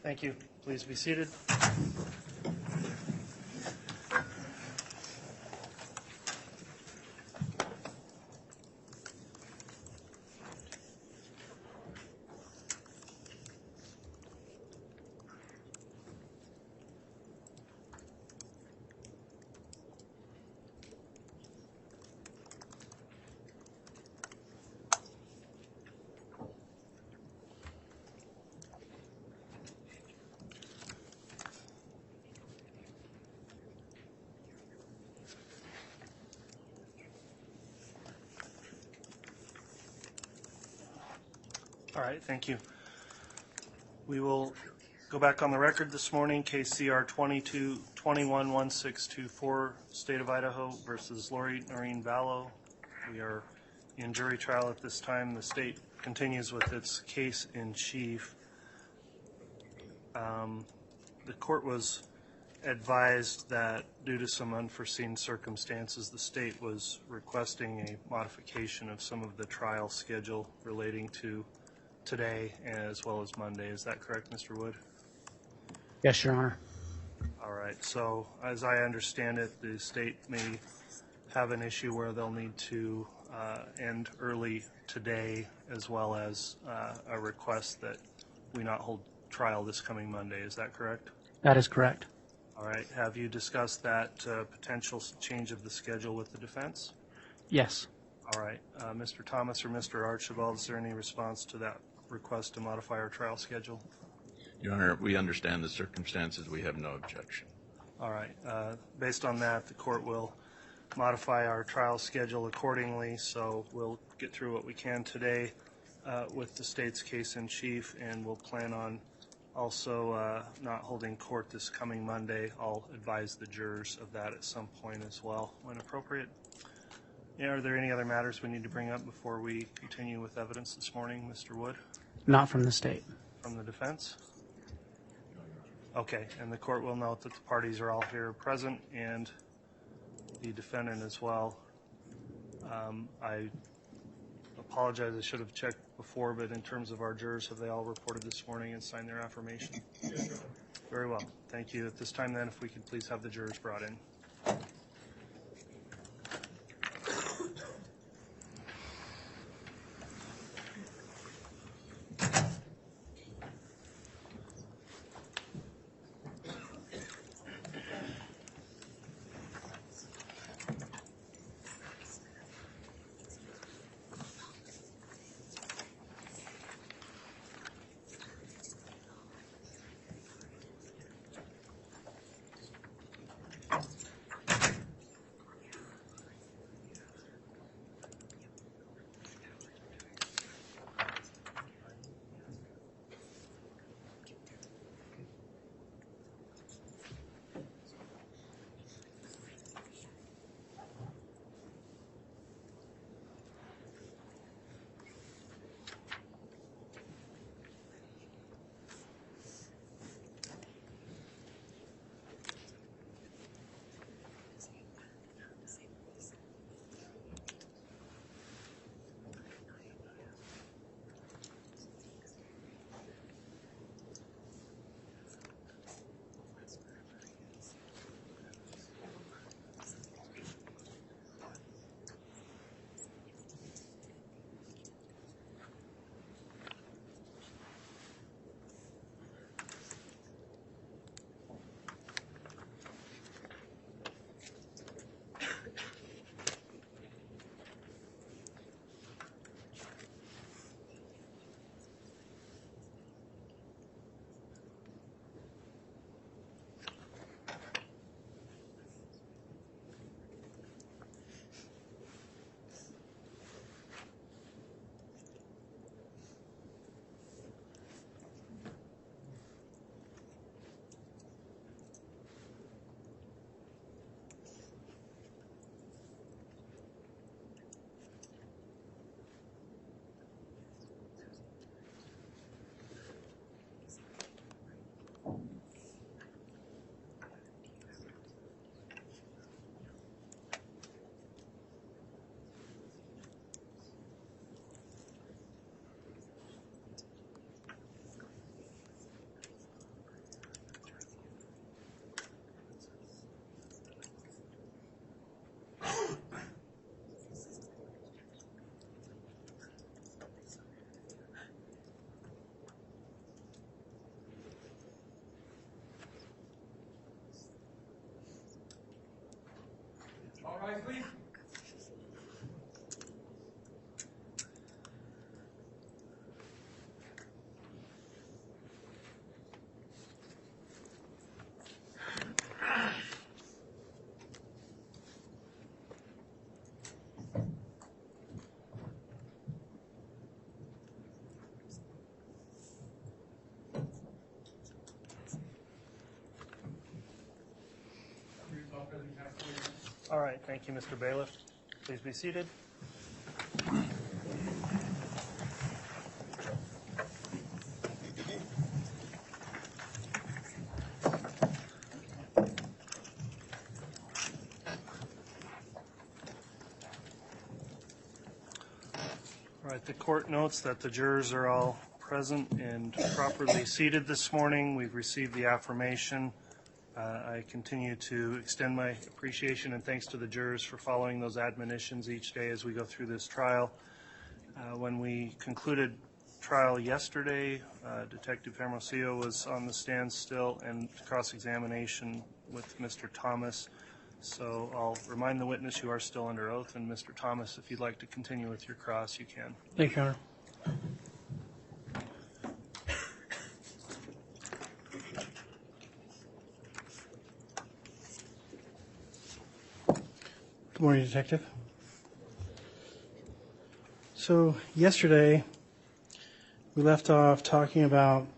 Thank you. Please be seated. All right, thank you. We will go back on the record this morning, case CR 22-21-1624, State of Idaho versus Lori Vallow. We are in jury trial at this time. The state continues with its case in chief. The court was advised that due to some unforeseen circumstances, the state was requesting a modification of some of the trial schedule relating to today as well as Monday. Is that correct, Mr. Wood? Yes, Your Honor. All right. So as I understand it, the state may have an issue where they'll need to end early today, as well as a request that we not hold trial this coming Monday. Is that correct? That is correct. All right. Have you discussed that potential change of the schedule with the defense? Yes. All right. Mr. Thomas or Mr. Archibald, is there any response to that request to modify our trial schedule? Your Honor, we understand the circumstances. We have no objection. All right. Based on that, the court will modify our trial schedule accordingly, so we'll get through what we can today with the state's case in chief, and we'll plan on also not holding court this coming Monday. I'll advise the jurors of that at some point as well when appropriate. Yeah, are there any other matters we need to bring up before we continue with evidence this morning, Mr. Wood? Not from the state. From the defense? Okay, and the court will note that the parties are all here present and the defendant as well. I apologize, I should have checked before, but in terms of our jurors, have they all reported this morning and signed their affirmation? Yes. Very well. Thank you. At this time then, if we could please have the jurors brought in. All right, thank you, Mr. Bailiff. Please be seated. All right, the court notes that the jurors are all present and properly seated this morning. We've received the affirmation. I continue to extend my appreciation and thanks to the jurors for following those admonitions each day as we go through this trial. When we concluded trial yesterday, Detective Hermosillo was on the stand still and cross-examination with Mr. Thomas. So I'll remind the witness you are still under oath, and Mr. Thomas, if you'd like to continue with your cross, you can. Thank you, Your Honor. Good morning, Detective. So yesterday, we left off talking about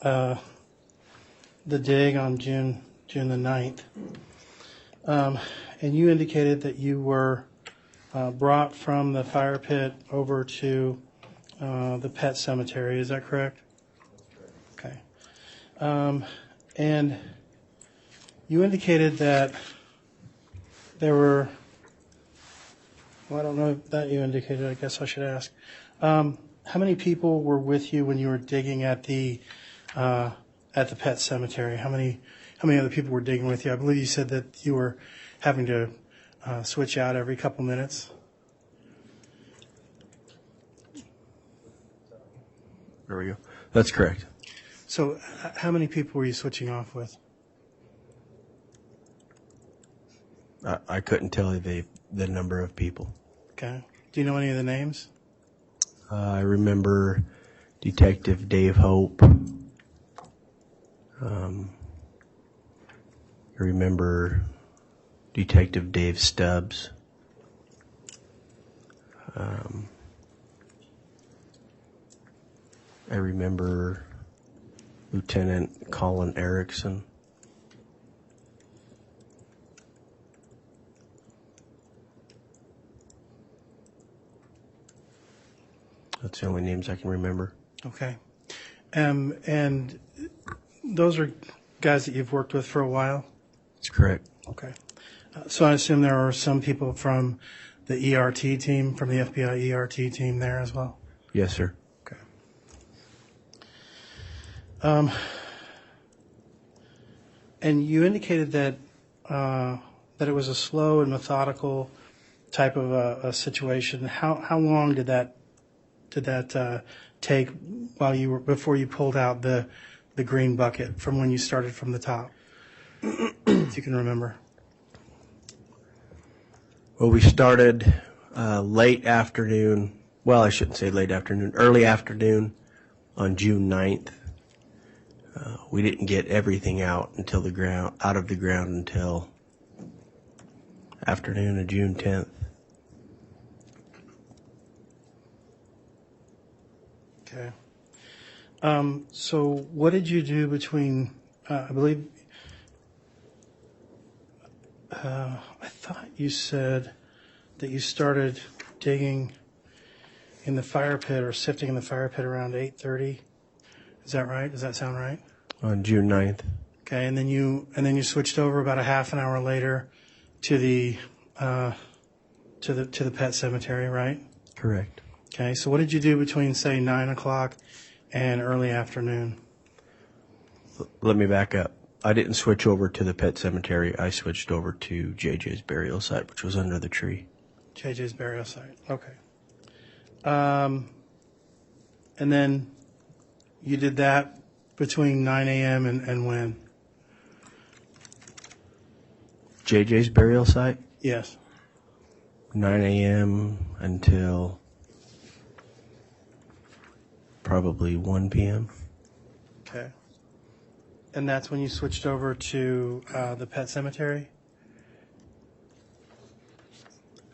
the dig on June the 9th. And you indicated that you were brought from the fire pit over to the pet cemetery. Is that correct? Okay. And you indicated that there were, well, I don't know if that you indicated, I guess I should ask. How many people were with you when you were digging at the pet cemetery? How many other people were digging with you? I believe you said that you were having to switch out every couple minutes. There we go. That's correct. So how many people were you switching off with? I couldn't tell you the number of people. Okay. Do you know any of the names? I remember Detective Dave Hope. I remember Detective Dave Stubbs. I remember Lieutenant Colin Erickson. That's the only names I can remember. Okay. And those are guys that you've worked with for a while? That's correct. Okay. So I assume there are some people from the ERT team, from the FBI ERT team there as well? Yes, sir. Okay. And you indicated that that it was a slow and methodical type of a situation. How long did that take before you pulled out the green bucket from when you started from the top? If you can remember. Well, we started late afternoon. Well, I shouldn't say late afternoon. Early afternoon on June 9th. We didn't get everything out of the ground until afternoon of June 10th. Okay. So what did you do between, I believe, I thought you said that you started digging in the fire pit or sifting in the fire pit around 8:30. Is that right? Does that sound right? On June 9th. Okay, and then you switched over about a half an hour later to the pet cemetery, right? Correct. Okay, so what did you do between, say, 9 o'clock and early afternoon? Let me back up. I didn't switch over to the pet cemetery. I switched over to J.J.'s burial site, which was under the tree. J.J.'s burial site. Okay. And then you did that between 9 a.m. and when? J.J.'s burial site? Yes. 9 a.m. until probably 1 p.m. Okay. And that's when you switched over to the pet cemetery?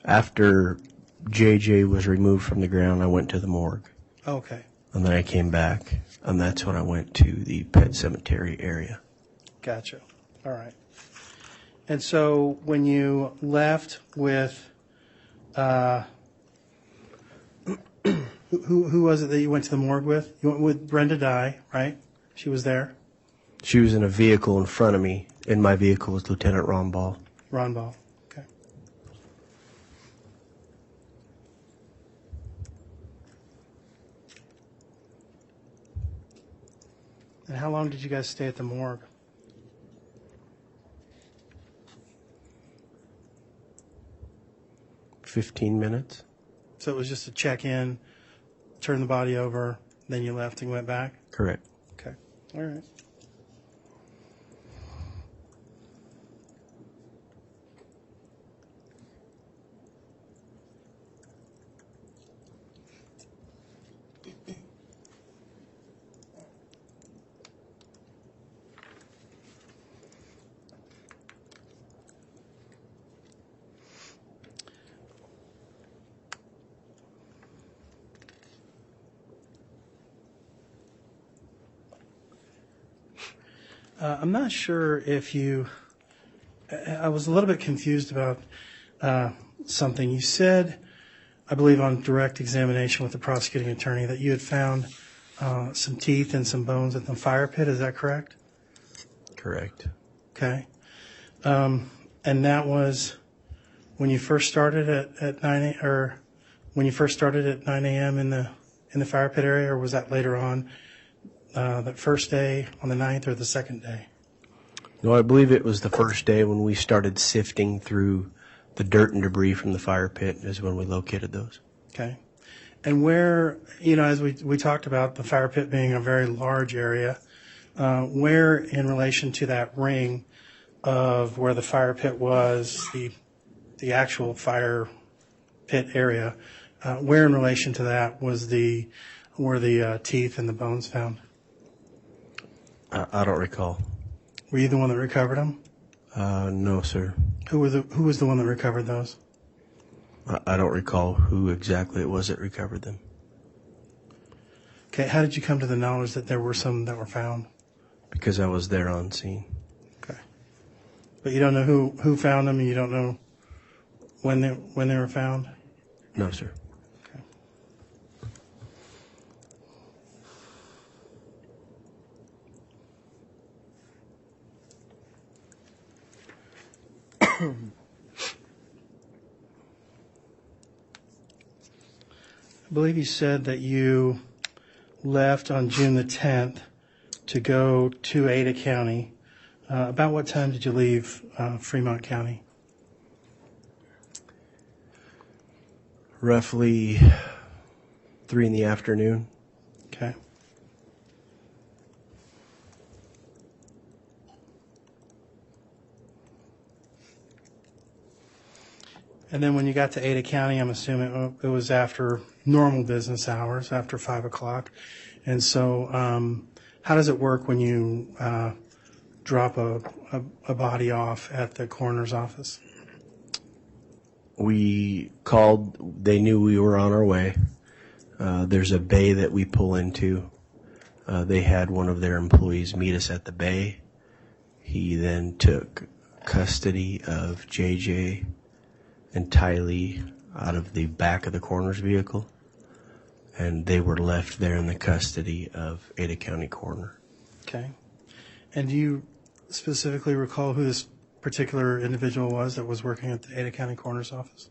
After J.J. was removed from the ground, I went to the morgue. Okay. And then I came back, and that's when I went to the pet cemetery area. Gotcha. All right. And so when you left with, who was it that you went to the morgue with? You went with Brenda Dye, right? She was there? She was in a vehicle in front of me, and my vehicle was Lieutenant Ron Ball. Ron Ball. Okay. And how long did you guys stay at the morgue? $15 minutes. So it was just a check-in, turn the body over, then you left and went back? Correct. Okay. All right. I'm not sure if you, I was a little bit confused about something. You said, I believe on direct examination with the prosecuting attorney, that you had found some teeth and some bones at the fire pit. Is that correct? Correct. Okay. And that was when you first started at 9 a.m. in the fire pit area, or was that later on? That first day on the 9th or the second day? No, I believe it was the first day when we started sifting through the dirt and debris from the fire pit is when we located those. Okay. And where, as we talked about the fire pit being a very large area, where in relation to that ring of where the fire pit was, the actual fire pit area, where in relation to that were the teeth and the bones found? I don't recall. Were you the one that recovered them? No, sir. Who was the one that recovered those? I don't recall who exactly it was that recovered them. Okay, how did you come to the knowledge that there were some that were found? Because I was there on scene. Okay. But you don't know who found them, and you don't know when they were found? No, sir. Okay. I believe you said that you left on June the 10th to go to Ada County. About what time did you leave Fremont County? Roughly 3 in the afternoon. Okay. And then when you got to Ada County, I'm assuming it was after normal business hours, after 5 o'clock. And so how does it work when you drop a body off at the coroner's office? We called. They knew we were on our way. There's a bay that we pull into. They had one of their employees meet us at the bay. He then took custody of J.J. and Tylee out of the back of the coroner's vehicle, and they were left there in the custody of Ada County Coroner. Okay. And do you specifically recall who this particular individual was that was working at the Ada County Coroner's office?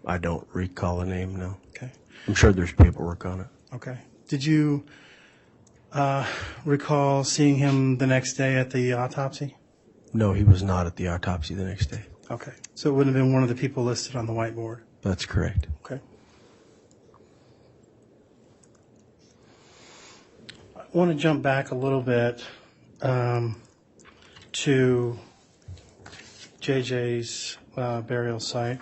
I don't recall a name, no. Okay. I'm sure there's paperwork on it. Okay. Did you recall seeing him the next day at the autopsy? No, he was not at the autopsy the next day. Okay. So it wouldn't have been one of the people listed on the whiteboard? That's correct. Okay. I want to jump back a little bit to JJ's burial site.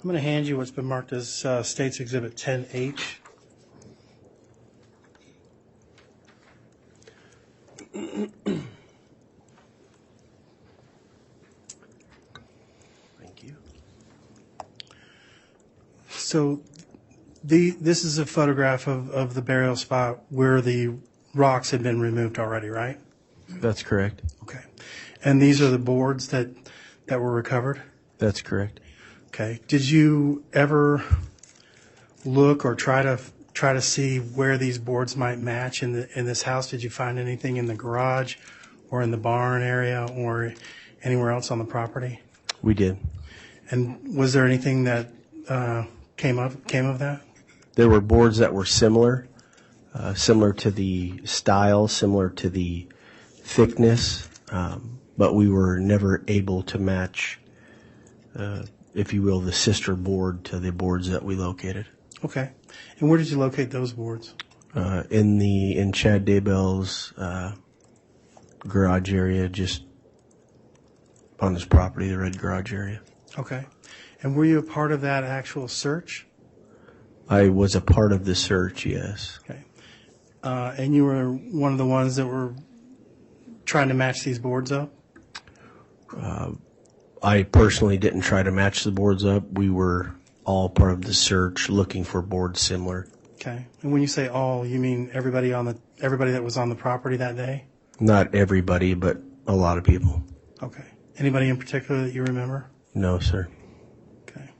I'm going to hand you what's been marked as State's Exhibit 10H. Thank you. So this is a photograph of the burial spot where the rocks had been removed already, right? That's correct. Okay. And these are the boards that were recovered? That's correct. Okay. Did you ever look or try to see where these boards might match in this house? Did you find anything in the garage or in the barn area or anywhere else on the property? We did. And was there anything that came of that? There were boards that were similar to the style, similar to the thickness, but we were never able to match, if you will, the sister board to the boards that we located. Okay. And where did you locate those boards? In Chad Daybell's garage area, just on his property, the red garage area. Okay. And were you a part of that actual search? I was a part of the search, yes. Okay. And you were one of the ones that were trying to match these boards up? I personally didn't try to match the boards up. We were all part of the search looking for boards similar. Okay. And when you say all, you mean everybody that was on the property that day? Not everybody, but a lot of people. Okay. Anybody in particular that you remember? No, sir. Okay.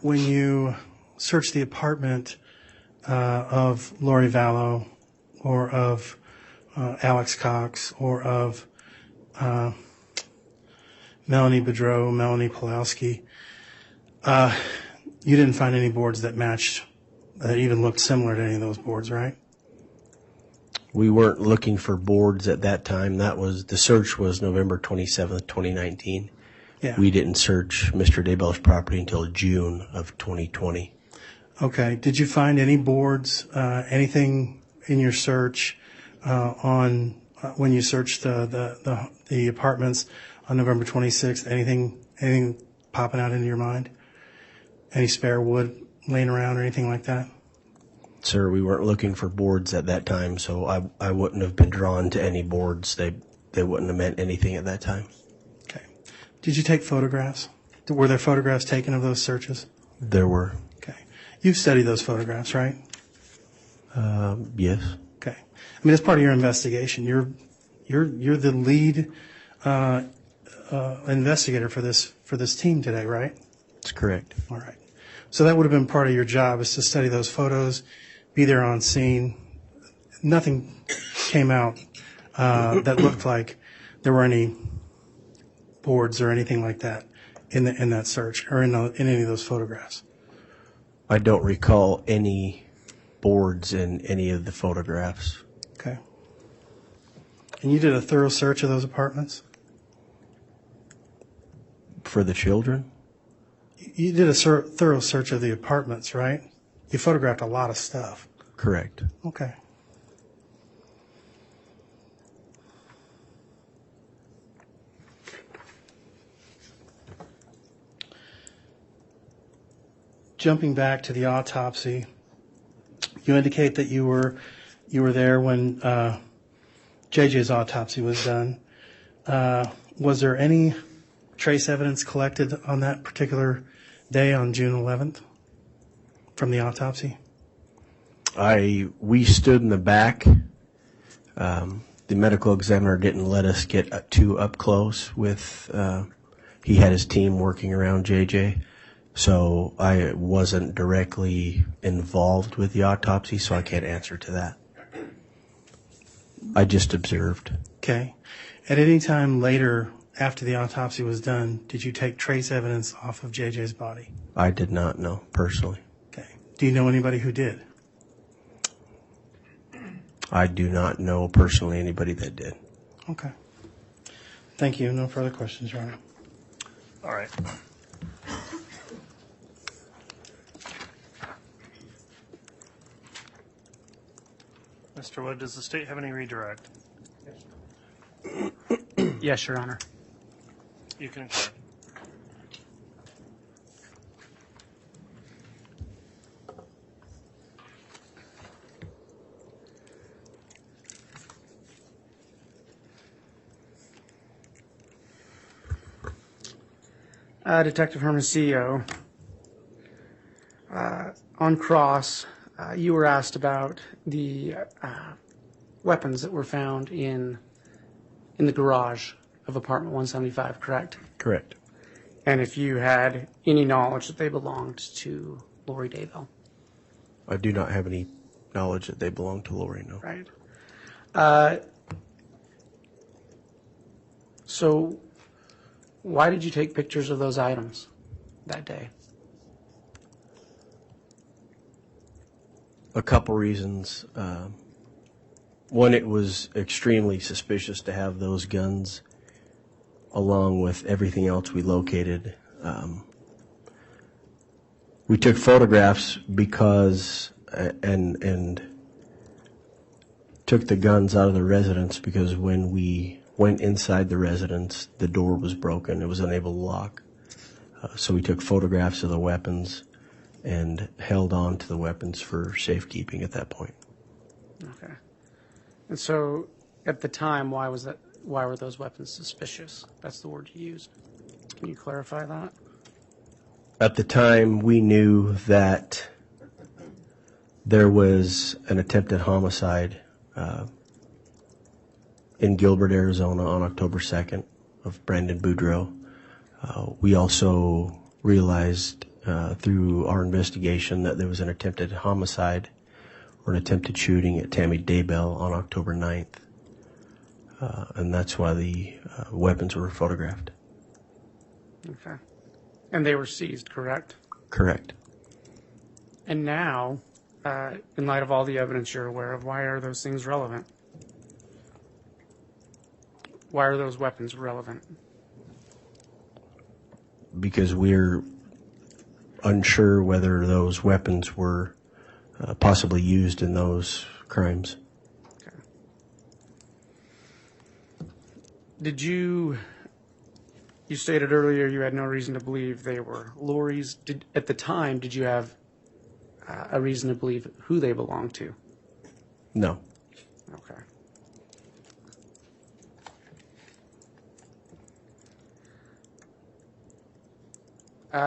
When you search the apartment of Lori Vallow or of Alex Cox or of Melanie Bedreau, Melanie Pulowski, you didn't find any boards that matched, that even looked similar to any of those boards, right? We weren't looking for boards at that time. The search was November 27th, 2019. Yeah. We didn't search Mr. Daybell's property until June of 2020. Okay. Did you find any boards, anything in your search when you searched the apartments on November 26th? Anything popping out into your mind? Any spare wood laying around or anything like that? Sir, we weren't looking for boards at that time, so I wouldn't have been drawn to any boards. They wouldn't have meant anything at that time. Okay. Did you take photographs? Were there photographs taken of those searches? There were. Okay. You've studied those photographs, right? Yes. Okay. I mean, as part of your investigation, you're the lead investigator for this team today, right? That's correct. All right. So that would have been part of your job, is to study those photos, be there on scene. Nothing came out that looked like there were any boards or anything like that in that search or in any of those photographs. I don't recall any boards in any of the photographs. Okay. And you did a thorough search of those apartments? For the children? You did a thorough search of the apartments, right? You photographed a lot of stuff. Correct. Okay. Jumping back to the autopsy, you indicate that you were there when J.J.'s autopsy was done. Was there any trace evidence collected on that particular day on June 11th from the autopsy? We stood in the back. The medical examiner didn't let us get too up close with, he had his team working around J.J., so I wasn't directly involved with the autopsy, so I can't answer to that. I just observed. Okay. At any time later after the autopsy was done, did you take trace evidence off of J.J.'s body? I did not know, personally. Okay. Do you know anybody who did? I do not know personally anybody that did. Okay. Thank you. No further questions, Your Honor. All right. Mr. Wood, does the state have any redirect? Yes, Your Honor. You can inquire. Detective Hermosillo, on cross, you were asked about the weapons that were found in the garage of apartment 175, correct? Correct. And if you had any knowledge that they belonged to Lori Daybell, I do not have any knowledge that they belong to Lori, no. right? So why did you take pictures of those items that day? A couple reasons. One, it was extremely suspicious to have those guns along with everything else we located. We took photographs because, and took the guns out of the residence because when we went inside the residence, the door was broken. It was unable to lock. So we took photographs of the weapons and held on to the weapons for safekeeping at that point. Okay. And so at the time, why were those weapons suspicious? That's the word you used. Can you clarify that? At the time, we knew that there was an attempted homicide in Gilbert, Arizona on October 2nd of Brandon Boudreaux. We also realized through our investigation that there was an attempted homicide or an attempted shooting at Tammy Daybell on October 9th. And that's why the weapons were photographed. Okay. And they were seized, correct? Correct. And now, in light of all the evidence you're aware of, why are those things relevant? Why are those weapons relevant? Because we're unsure whether those weapons were possibly used in those crimes. Okay. Did you stated earlier you had no reason to believe they were Lori's. At the time, did you have a reason to believe who they belonged to? No. Okay.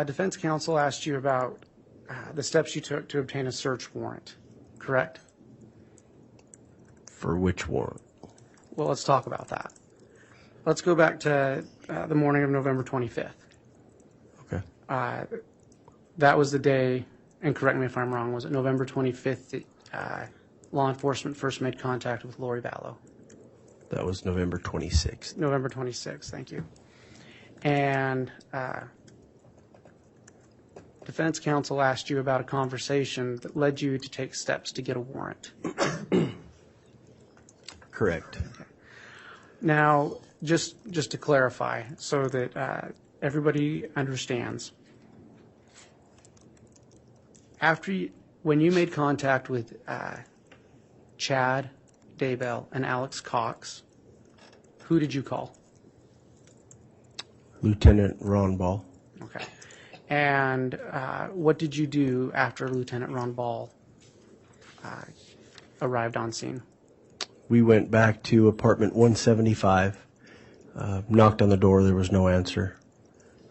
Defense counsel asked you about the steps you took to obtain a search warrant, correct? For which warrant? Well, let's talk about that. Let's go back to the morning of November 25th. Okay. That was the day, and correct me if I'm wrong, was it November 25th that law enforcement first made contact with Lori Vallow? That was November 26th. November 26th, thank you. And defense counsel asked you about a conversation that led you to take steps to get a warrant. Correct. Now, just to clarify, so that everybody understands, when you made contact with Chad Daybell and Alex Cox, who did you call? Lieutenant Ron Ball. Okay. And what did you do after Lieutenant Ron Ball arrived on scene? We went back to apartment 175, knocked on the door, there was no answer.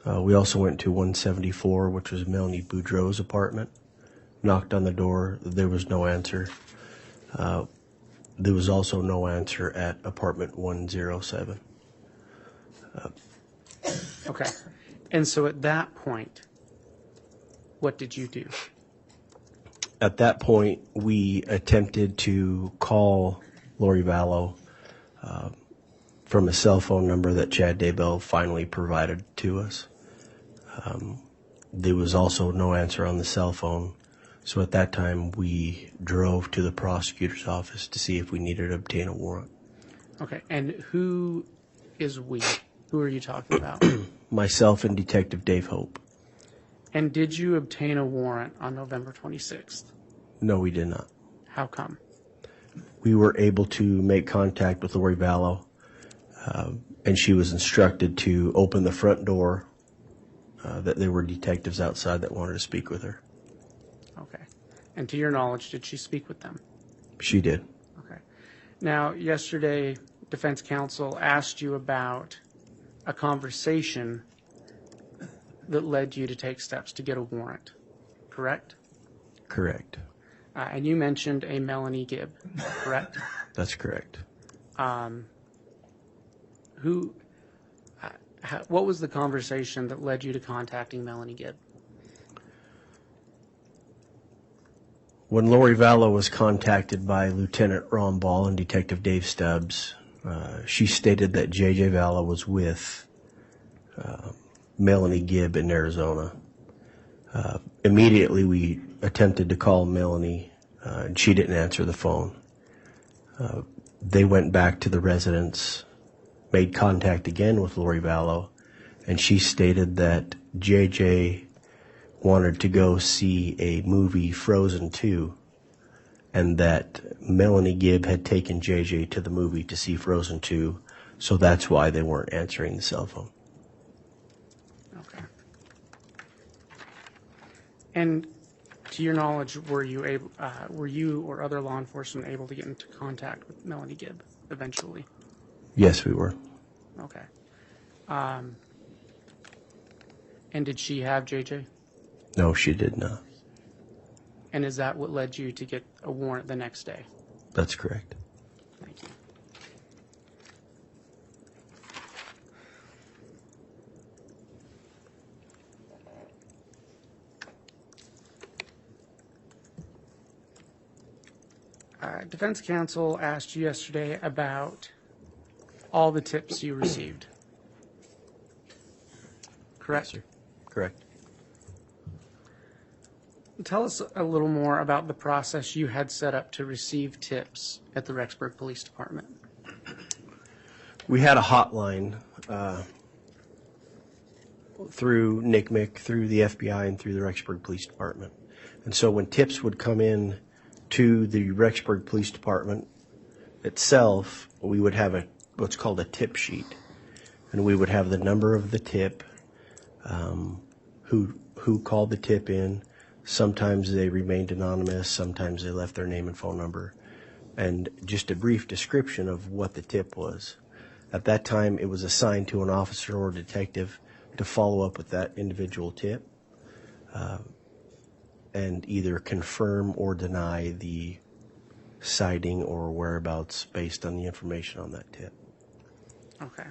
We also went to 174, which was Melanie Boudreaux's apartment. Knocked on the door, there was no answer. There was also no answer at apartment 107. Okay. And so at that point, what did you do? At that point, we attempted to call Lori Vallow from a cell phone number that Chad Daybell finally provided to us. There was also no answer on the cell phone. So at that time, we drove to the prosecutor's office to see if we needed to obtain a warrant. Okay. And who is we? Who are you talking about? Myself and Detective Dave Hope. And did you obtain a warrant on November 26th? No, we did not. How come? we were able to make contact with Lori Vallow, and she was instructed to open the front door, that there were detectives outside that wanted to speak with her. Okay. And to your knowledge, did she speak with them? She did. Okay. Now, yesterday, defense counsel asked you about a conversation that led you to take steps to get a warrant, correct? Correct. And you mentioned a Melanie Gibb, correct? That's correct. What was the conversation that led you to contacting Melanie Gibb? When Lori Vallow was contacted by Lieutenant Ron Ball and Detective Dave Stubbs, she stated that J.J. Vallow was with Melanie Gibb in Arizona. Immediately, we attempted to call Melanie, and she didn't answer the phone. They went back to the residence, made contact again with Lori Vallow, and she stated that J.J. wanted to go see a movie, Frozen 2, and that Melanie Gibb had taken J.J. to the movie to see Frozen 2, so that's why they weren't answering the cell phone. Okay. And to your knowledge, were you or other law enforcement able to get into contact with Melanie Gibb eventually? Yes, we were. Okay. And did she have JJ? No, she did not. And is that what led you to get a warrant the next day? That's correct. Thank you. Defense counsel asked you yesterday about all the tips you received. Correct? Yes, sir. Correct. Tell us a little more about the process you had set up to receive tips at the Rexburg Police Department. We had a hotline through NCMEC, through the FBI, and through the Rexburg Police Department. And so when tips would come in to the Rexburg Police Department itself, we would have what's called a tip sheet. And we would have the number of the tip, who called the tip in. Sometimes they remained anonymous, sometimes they left their name and phone number, and just a brief description of what the tip was. At that time, it was assigned to an officer or detective to follow up with that individual tip and either confirm or deny the sighting or whereabouts based on the information on that tip. Okay.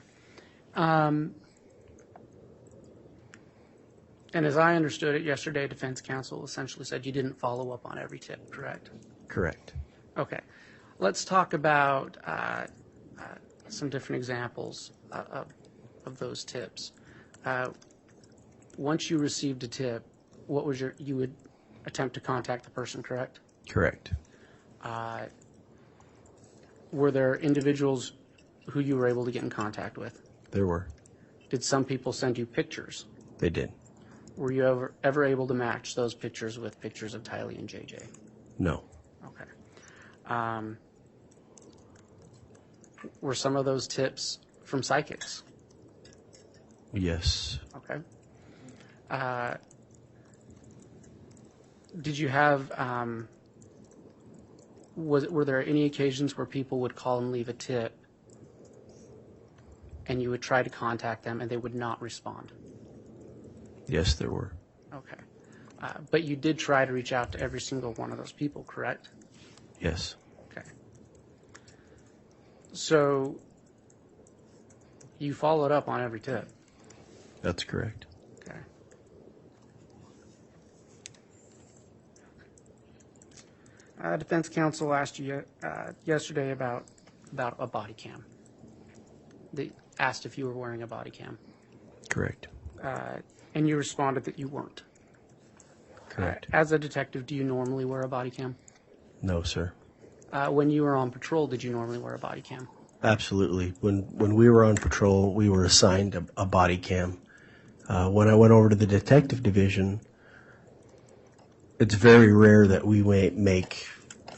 And as I understood it yesterday, defense counsel essentially said you didn't follow up on every tip, correct? Correct. Okay. Let's talk about some different examples of those tips. Once you received a tip, what was you would attempt to contact the person, correct? Correct. Were there individuals who you were able to get in contact with? There were. Did some people send you pictures? They did. Were you ever able to match those pictures with pictures of Tylee and J.J.? No. Okay. Were some of those tips from psychics? Yes. Okay. Did you have, were there any occasions where people would call and leave a tip and you would try to contact them and they would not respond? Yes, there were. Okay. But you did try to reach out to every single one of those people, correct? Yes. Okay. So you followed up on every tip? That's correct. Okay. Defense counsel asked you yesterday about a body cam. They asked if you were wearing a body cam. Correct. And you responded that you weren't. Correct. As a detective, do you normally wear a body cam? No, sir. When you were on patrol, did you normally wear a body cam? Absolutely. When we were on patrol, we were assigned a body cam. When I went over to the detective division, it's very rare that we make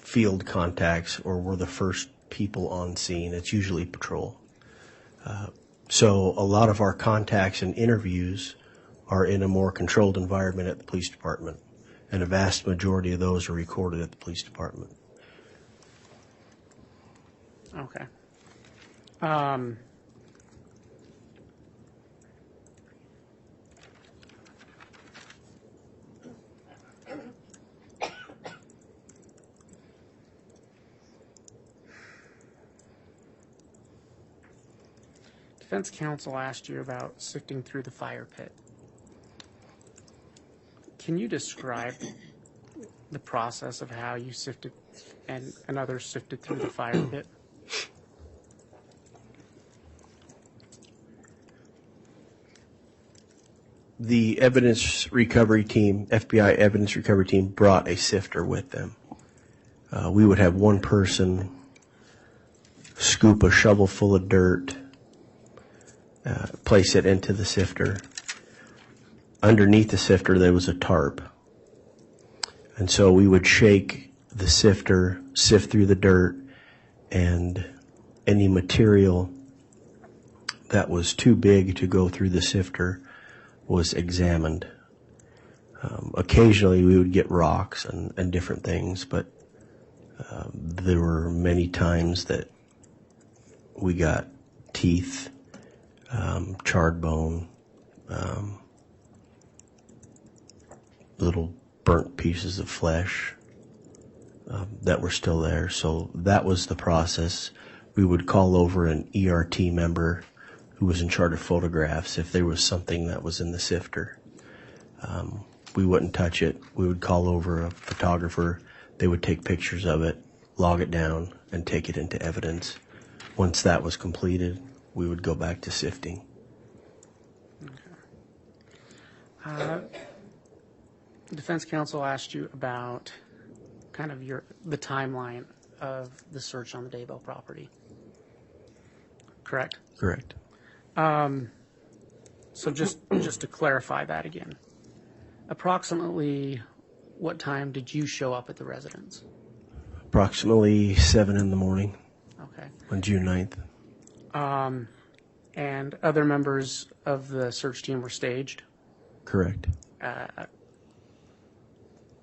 field contacts or we're the first people on scene. It's usually patrol. So a lot of our contacts and interviews are in a more controlled environment at the police department, and a vast majority of those are recorded at the police department. Okay. Defense counsel asked you about sifting through the fire pit. Can you describe the process of how you sifted and others sifted through the fire pit? The evidence recovery team, FBI evidence recovery team, brought a sifter with them. We would have one person scoop a shovel full of dirt, place it into the sifter. Underneath the sifter, there was a tarp. And so we would shake the sifter, sift through the dirt, and any material that was too big to go through the sifter was examined. Occasionally we would get rocks and different things, but there were many times that we got teeth, charred bone, little burnt pieces of flesh that were still there. So that was the process. We would call over an ERT member who was in charge of photographs if there was something that was in the sifter. We wouldn't touch it. We would call over a photographer. They would take pictures of it, log it down, and take it into evidence. Once that was completed, we would go back to sifting. Okay. Defense counsel asked you about kind of the timeline of the search on the Daybell property. Correct? Correct. So just to clarify that again, approximately what time did you show up at the residence? Approximately 7 in the morning. Okay. On June 9th. And other members of the search team were staged? Correct.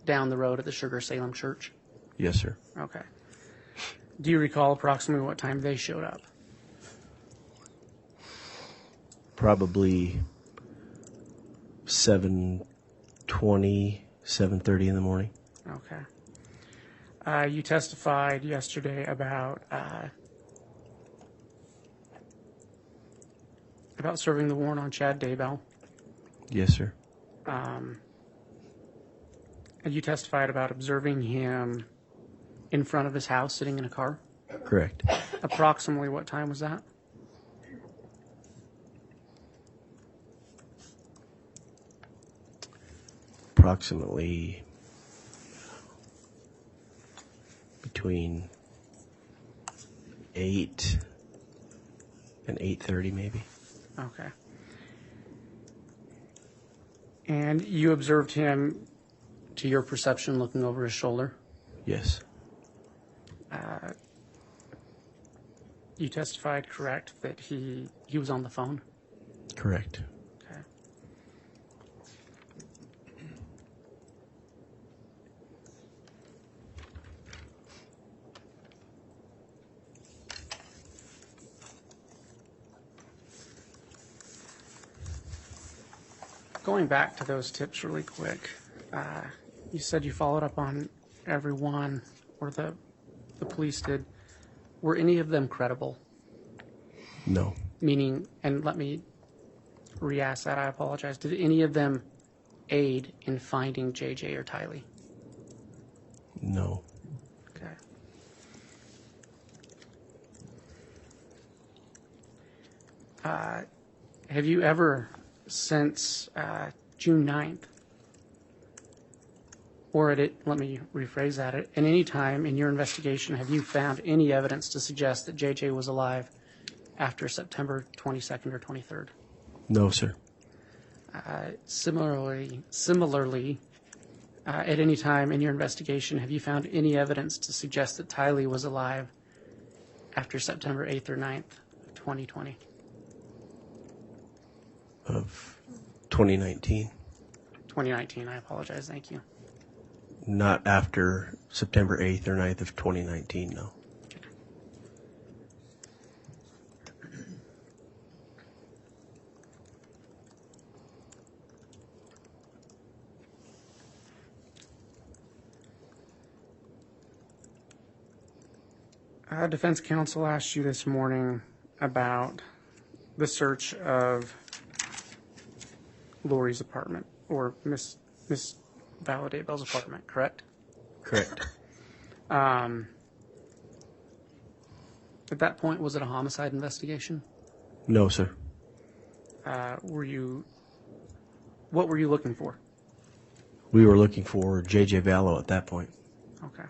Down the road at the Sugar Salem Church? Yes, sir. Okay. Do you recall approximately what time they showed up? Probably 7:20, 7:30 in the morning. Okay. You testified yesterday about serving the warrant on Chad Daybell. Yes, sir. And you testified about observing him in front of his house sitting in a car? Correct. Approximately what time was that? Approximately between 8 and 8:30 maybe. Okay. And you observed him, to your perception, looking over his shoulder? Yes. You testified, correct, that he was on the phone? Correct. Okay. Going back to those tips really quick, you said you followed up on every one, or the police did. Were any of them credible? No. Meaning, and let me re-ask that, I apologize. Did any of them aid in finding J.J. or Tylee? No. Okay. Have you ever, since June 9th, or let me rephrase that, at any time in your investigation, have you found any evidence to suggest that J.J. was alive after September 22nd or 23rd? No, sir. Similarly, At any time in your investigation, have you found any evidence to suggest that Tylee was alive after September 8th or 9th of 2020? Of 2019. 2019, I apologize, thank you. Not after September 8th or 9th of 2019, no. Defense counsel asked you this morning about the search of Lori's apartment, or Miss Vallow Daybell's apartment, correct? Correct. At that point, was it a homicide investigation? No, sir. What were you looking for? We were looking for J.J. Vallow at that point. Okay.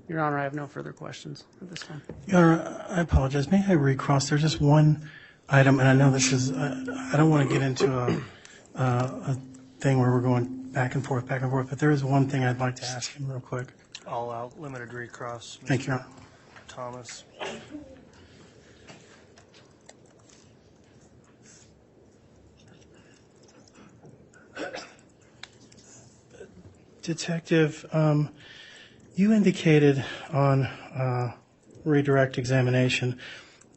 Your Honor, I have no further questions at this time. Your Honor, I apologize. May I recross? There's just one item, and I know this is, I don't want to get into a thing where we're going back and forth, but there is one thing I'd like to ask him real quick. All out, limited recross. Thank you, Your Honor. Thomas. Detective, you indicated on redirect examination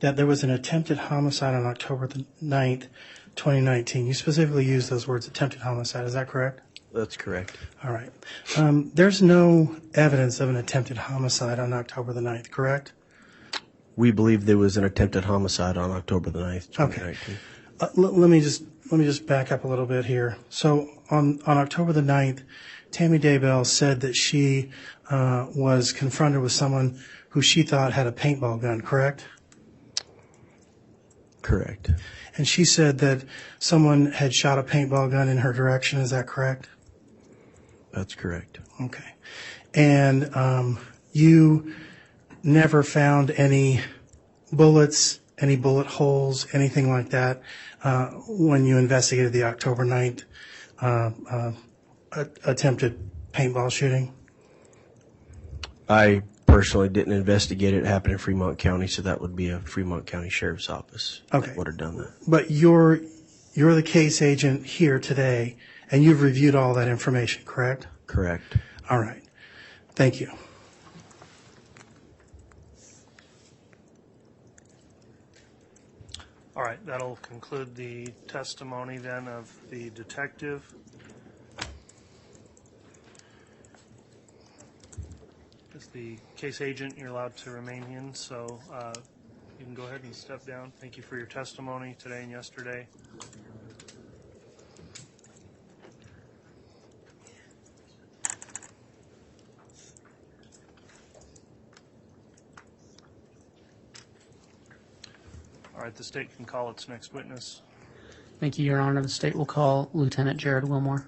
that there was an attempted homicide on October the 9th, 2019. You specifically used those words, attempted homicide. Is that correct? That's correct. All right. There's no evidence of an attempted homicide on October the 9th, correct? We believe there was an attempted homicide on October the 9th, 2019. Okay. Let me just back up a little bit here. So on October the 9th, Tammy Daybell said that she was confronted with someone who she thought had a paintball gun, correct? Correct. And she said that someone had shot a paintball gun in her direction. Is that correct? That's correct. Okay. And you never found any bullets, any bullet holes, anything like that when you investigated the October 9th attempted paintball shooting? I personally didn't investigate it. It happened in Fremont County, so that would be a Fremont County Sheriff's Office Okay. that would have done that. But you're the case agent here today, and you've reviewed all that information, correct? Correct. All right. Thank you. All right, that'll conclude the testimony then of the detective. As the case agent, you're allowed to remain in, so you can go ahead and step down. Thank you for your testimony today and yesterday. All right, the state can call its next witness. Thank you, Your Honor. The state will call Lieutenant Jared Wilmore.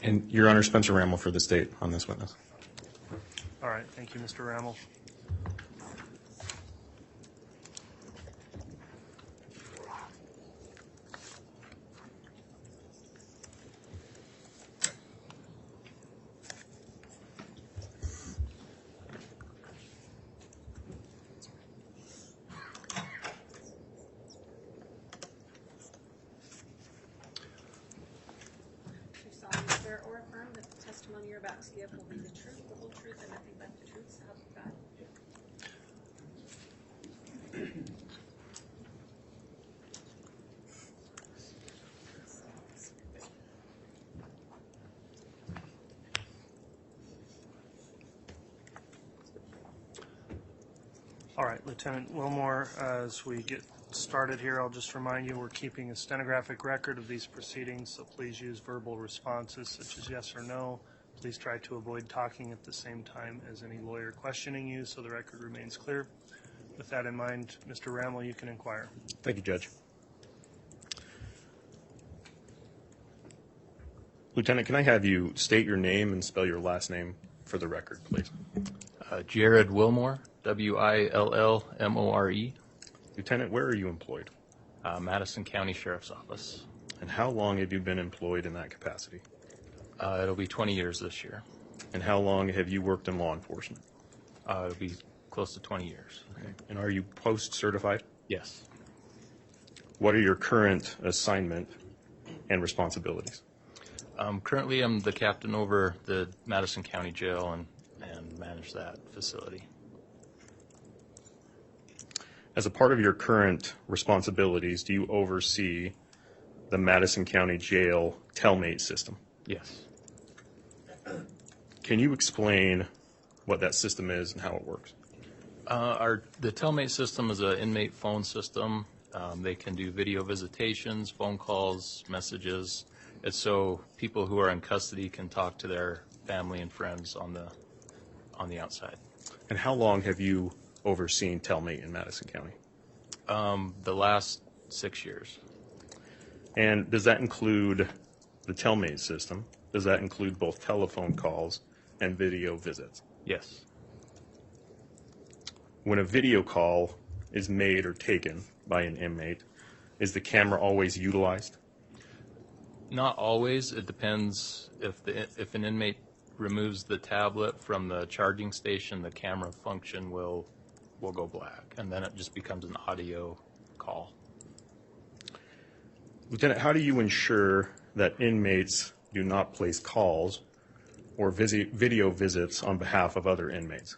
And Your Honor, Spencer Rammel for the state on this witness. All right, thank you, Mr. Rammel. Swear or affirm that the testimony you're about to give will be the truth, the whole truth, and nothing but the truth, so help you God. All right, Lieutenant Wilmore, as we get started here, I'll just remind you we're keeping a stenographic record of these proceedings, so please use verbal responses such as yes or no. Please try to avoid talking at the same time as any lawyer questioning you so the record remains clear. With that in mind, Mr. Rammel, you can inquire. Thank you, Judge. Lieutenant, can I have you state your name and spell your last name for the record, please? Jared Wilmore, Willmore. Lieutenant, where are you employed? Madison County Sheriff's Office. And how long have you been employed in that capacity? It'll be 20 years this year. And how long have you worked in law enforcement? It'll be close to 20 years. Okay. And are you post-certified? Yes. What are your current assignment and responsibilities? Currently, I'm the captain over the Madison County Jail and manage that facility. As a part of your current responsibilities, do you oversee the Madison County Jail Telmate system? Yes. Can you explain what that system is and how it works? The Telmate system is an inmate phone system. They can do video visitations, phone calls, messages. It's so people who are in custody can talk to their family and friends on the outside. And how long have you overseen Telmate in Madison County? The last 6 years. And does that include the Telmate system? Does that include both telephone calls and video visits? Yes. When a video call is made or taken by an inmate, is the camera always utilized? Not always. It depends. If an inmate removes the tablet from the charging station, the camera function will go black, and then it just becomes an audio call. Lieutenant, how do you ensure that inmates do not place calls or video visits on behalf of other inmates?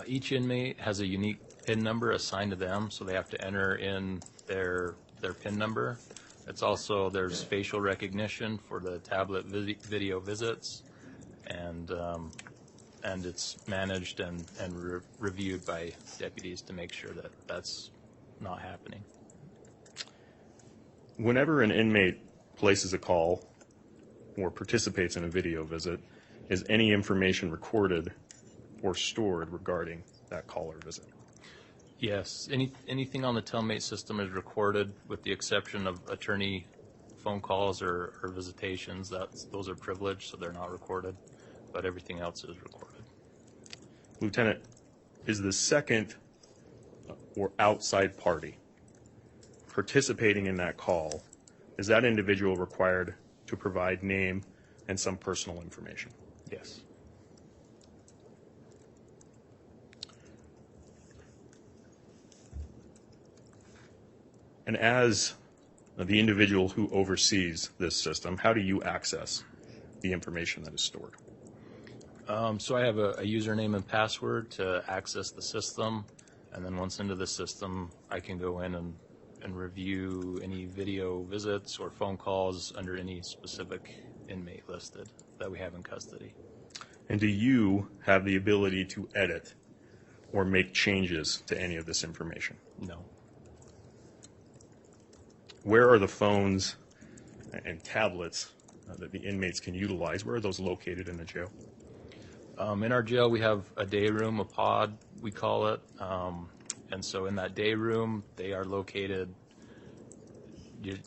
Each inmate has a unique PIN number assigned to them, so they have to enter in their PIN number. It's also, there's facial recognition for the tablet video visits, and it's managed and reviewed by deputies to make sure that that's not happening. Whenever an inmate places a call or participates in a video visit, is any information recorded or stored regarding that call or visit? Yes, anything on the Telmate system is recorded, with the exception of attorney phone calls or visitations. Those are privileged, so they're not recorded, but everything else is recorded. Lieutenant, is the second or outside party participating in that call, is that individual required to provide name and some personal information? Yes. And as the individual who oversees this system, how do you access the information that is stored? So I have a username and password to access the system, and then once into the system, I can go in and review any video visits or phone calls under any specific inmate listed that we have in custody. And do you have the ability to edit or make changes to any of this information? No. Where are the phones and tablets that the inmates can utilize? Where are those located in the jail? In our jail, we have a day room, a pod, we call it. And so in that day room, they are located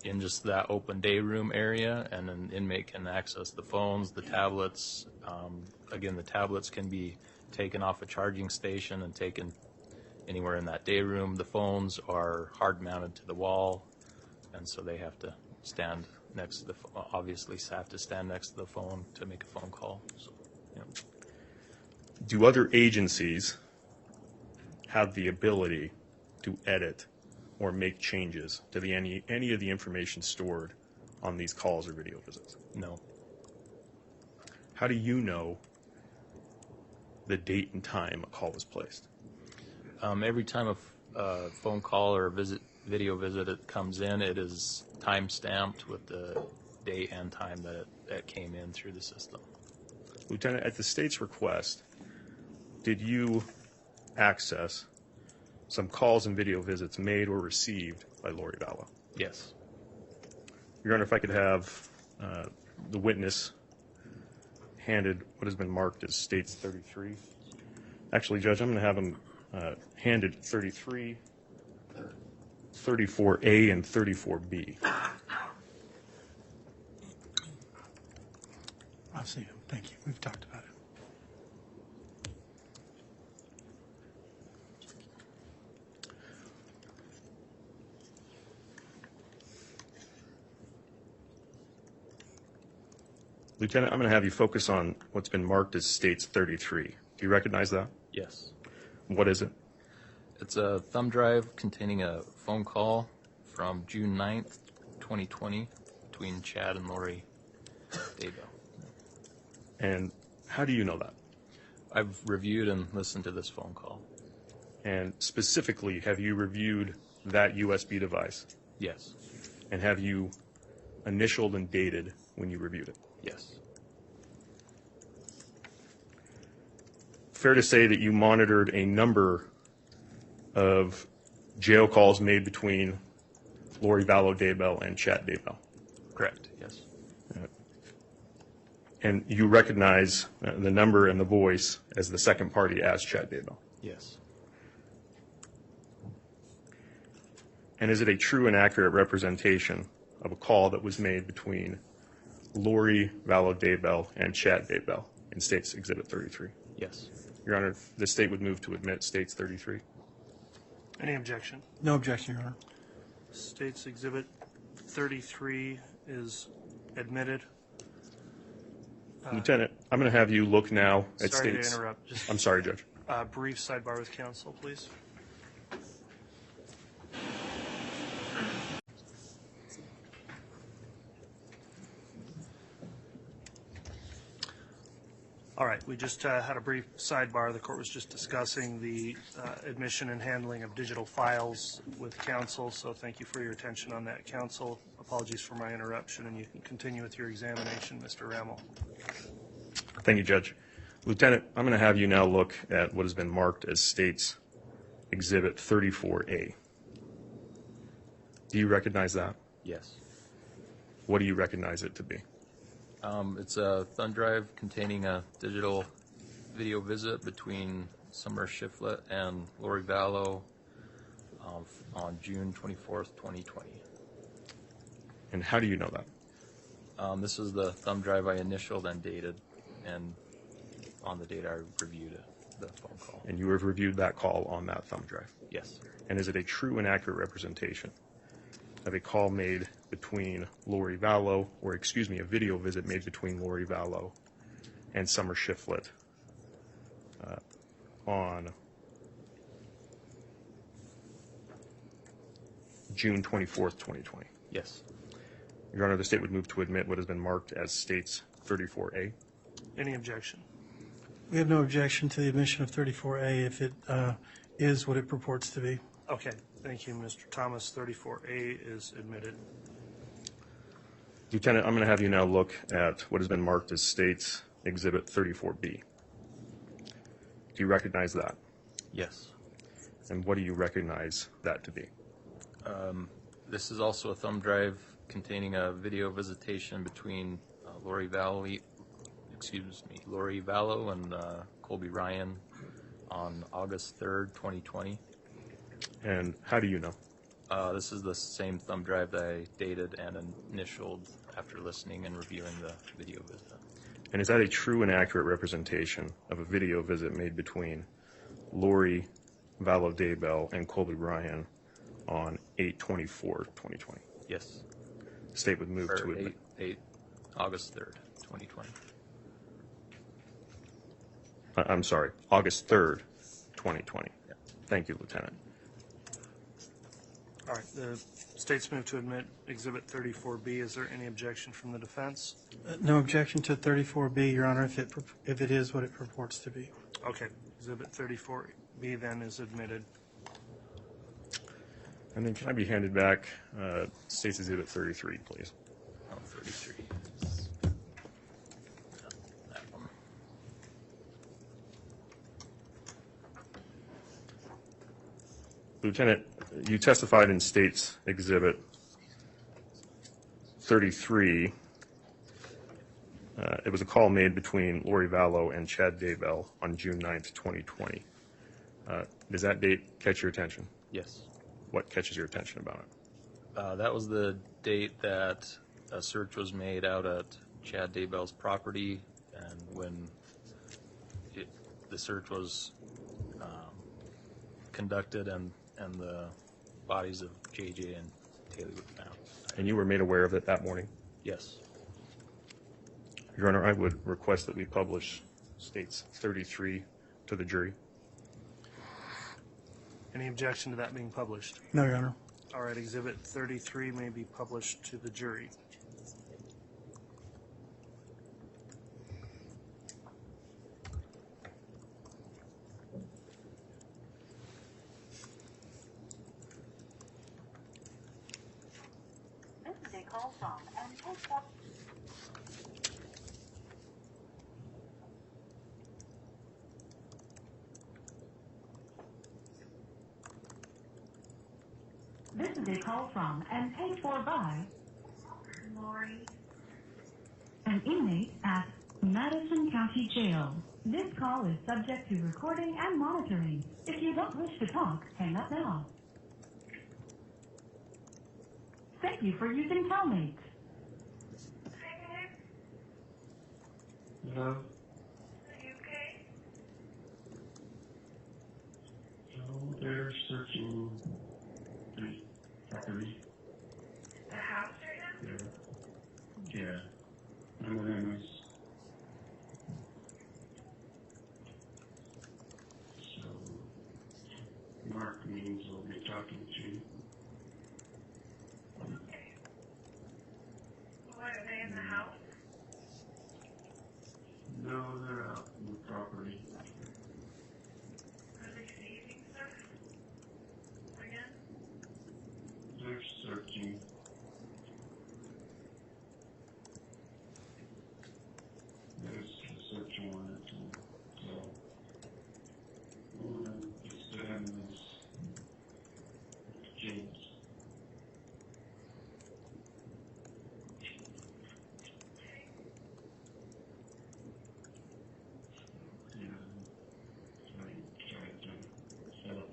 in just that open day room area, and an inmate can access the phones, the tablets. Again, the tablets can be taken off a charging station and taken anywhere in that day room. The phones are hard mounted to the wall, and so they have to stand next to the obviously have to stand next to the phone to make a phone call. So, yeah. Do other agencies have the ability to edit or make changes to any of the information stored on these calls or video visits? No. How do you know the date and time a call was placed? Every time a phone call or a video visit it comes in, it is time stamped with the date and time that it came in through the system. Lieutenant, at the state's request, did you access some calls and video visits made or received by Lori Vallow? Yes. Your Honor, if I could have the witness handed what has been marked as States 33. Actually, Judge, I'm going to have him handed 33, 34A, and 34B. I've seen him. Thank you. We've talked about it. Lieutenant, I'm going to have you focus on what's been marked as States 33. Do you recognize that? Yes. What is it? It's a thumb drive containing a phone call from June 9th, 2020 between Chad and Lori Daybell. And how do you know that? I've reviewed and listened to this phone call. And specifically, have you reviewed that USB device? Yes. And have you initialed and dated when you reviewed it? Yes. Fair to say that you monitored a number of jail calls made between Lori Vallow Daybell and Chad Daybell. Correct. Yes. And you recognize the number and the voice as the second party as Chad Daybell. Yes. And is it a true and accurate representation of a call that was made between Lori Vallow Daybell and Chad Daybell in States Exhibit 33? Yes. Your Honor, the state would move to admit States 33. Any objection? No objection, Your Honor. States Exhibit 33 is admitted. Lieutenant, I'm going to have you look now at Sorry States. to interrupt. Just I'm sorry, Judge. brief sidebar with counsel, please. All right, we just had a brief sidebar. The court was just discussing the admission and handling of digital files with counsel, so thank you for your attention on that, counsel. Apologies for my interruption, and you can continue with your examination, Mr. Rammel. Thank you, Judge. Lieutenant, I'm going to have you now look at what has been marked as States Exhibit 34A. Do you recognize that? Yes. What do you recognize it to be? It's a thumb drive containing a digital video visit between Summer Shiflett and Lori Vallow on June 24th, 2020. And how do you know that? This is the thumb drive I initialed and dated, and on the date I reviewed the phone call. And you have reviewed that call on that thumb drive? Yes. And is it a true and accurate representation of a call made between Lori Vallow, or excuse me, a video visit made between Lori Vallow and Summer Shiflett on June 24th, 2020? Yes. Your Honor, the state would move to admit what has been marked as States 34A. Any objection? We have no objection to the admission of 34A if it is what it purports to be. Okay, thank you, Mr. Thomas. 34A is admitted. Lieutenant, I'm going to have you now look at what has been marked as States Exhibit 34B. Do you recognize that? Yes. And what do you recognize that to be? This is also a thumb drive containing a video visitation between Lori Vallow and Colby Ryan on August 3rd, 2020. And how do you know? This is the same thumb drive that I dated and initialed after listening and reviewing the video visit. And is that a true and accurate representation of a video visit made between Lori Vallow Daybell and Colby Ryan on 8/24/2020? Yes. The state would move to admit. August 3rd, 2020. I'm sorry, August 3rd, 2020. Yeah. Thank you, Lieutenant. All right, the state's moved to admit Exhibit 34B. Is there any objection from the defense? No objection to 34B, Your Honor, if it is what it purports to be. Okay, Exhibit 34B then is admitted. And then can I be handed back State's Exhibit 33, please? Oh, 33. That one. Lieutenant, you testified in State's Exhibit 33. It was a call made between Lori Vallow and Chad Daybell on June 9th, 2020. Does that date catch your attention? Yes. What catches your attention about it? That was the date that a search was made out at Chad Daybell's property And when the search was conducted and the bodies of J.J. and Tylee were found. And you were made aware of it that morning? Yes. Your Honor, I would request that we publish States 33 to the jury. Any objection to that being published? No, Your Honor. All right, Exhibit 33 may be published to the jury. This is a call from and post up. This is a call from and paid for by Lori, an inmate at Madison County Jail. This call is subject to recording and monitoring. If you don't wish to talk, hang up now. Thank you for using Telmate. Hello? Are you okay? No, they're searching the property. The house right now? Yeah. One of them is. So, Mark means we'll be talking to you. What, are they in the house? No, they're out in the property. Are they seizing stuff? Again? They're searching. There's a search warrant, and so we're going to extend this James. Yeah, I tried to set up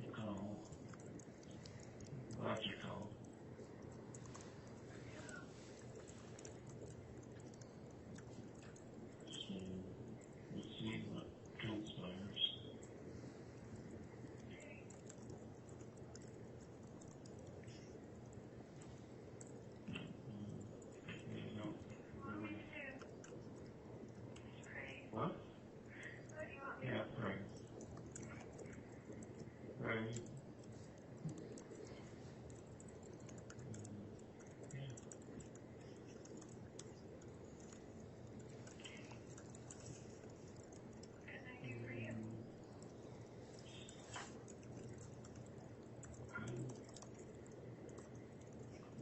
a call, logic call. So we'll see what transpires. We don't really. What? Yeah, right. Right.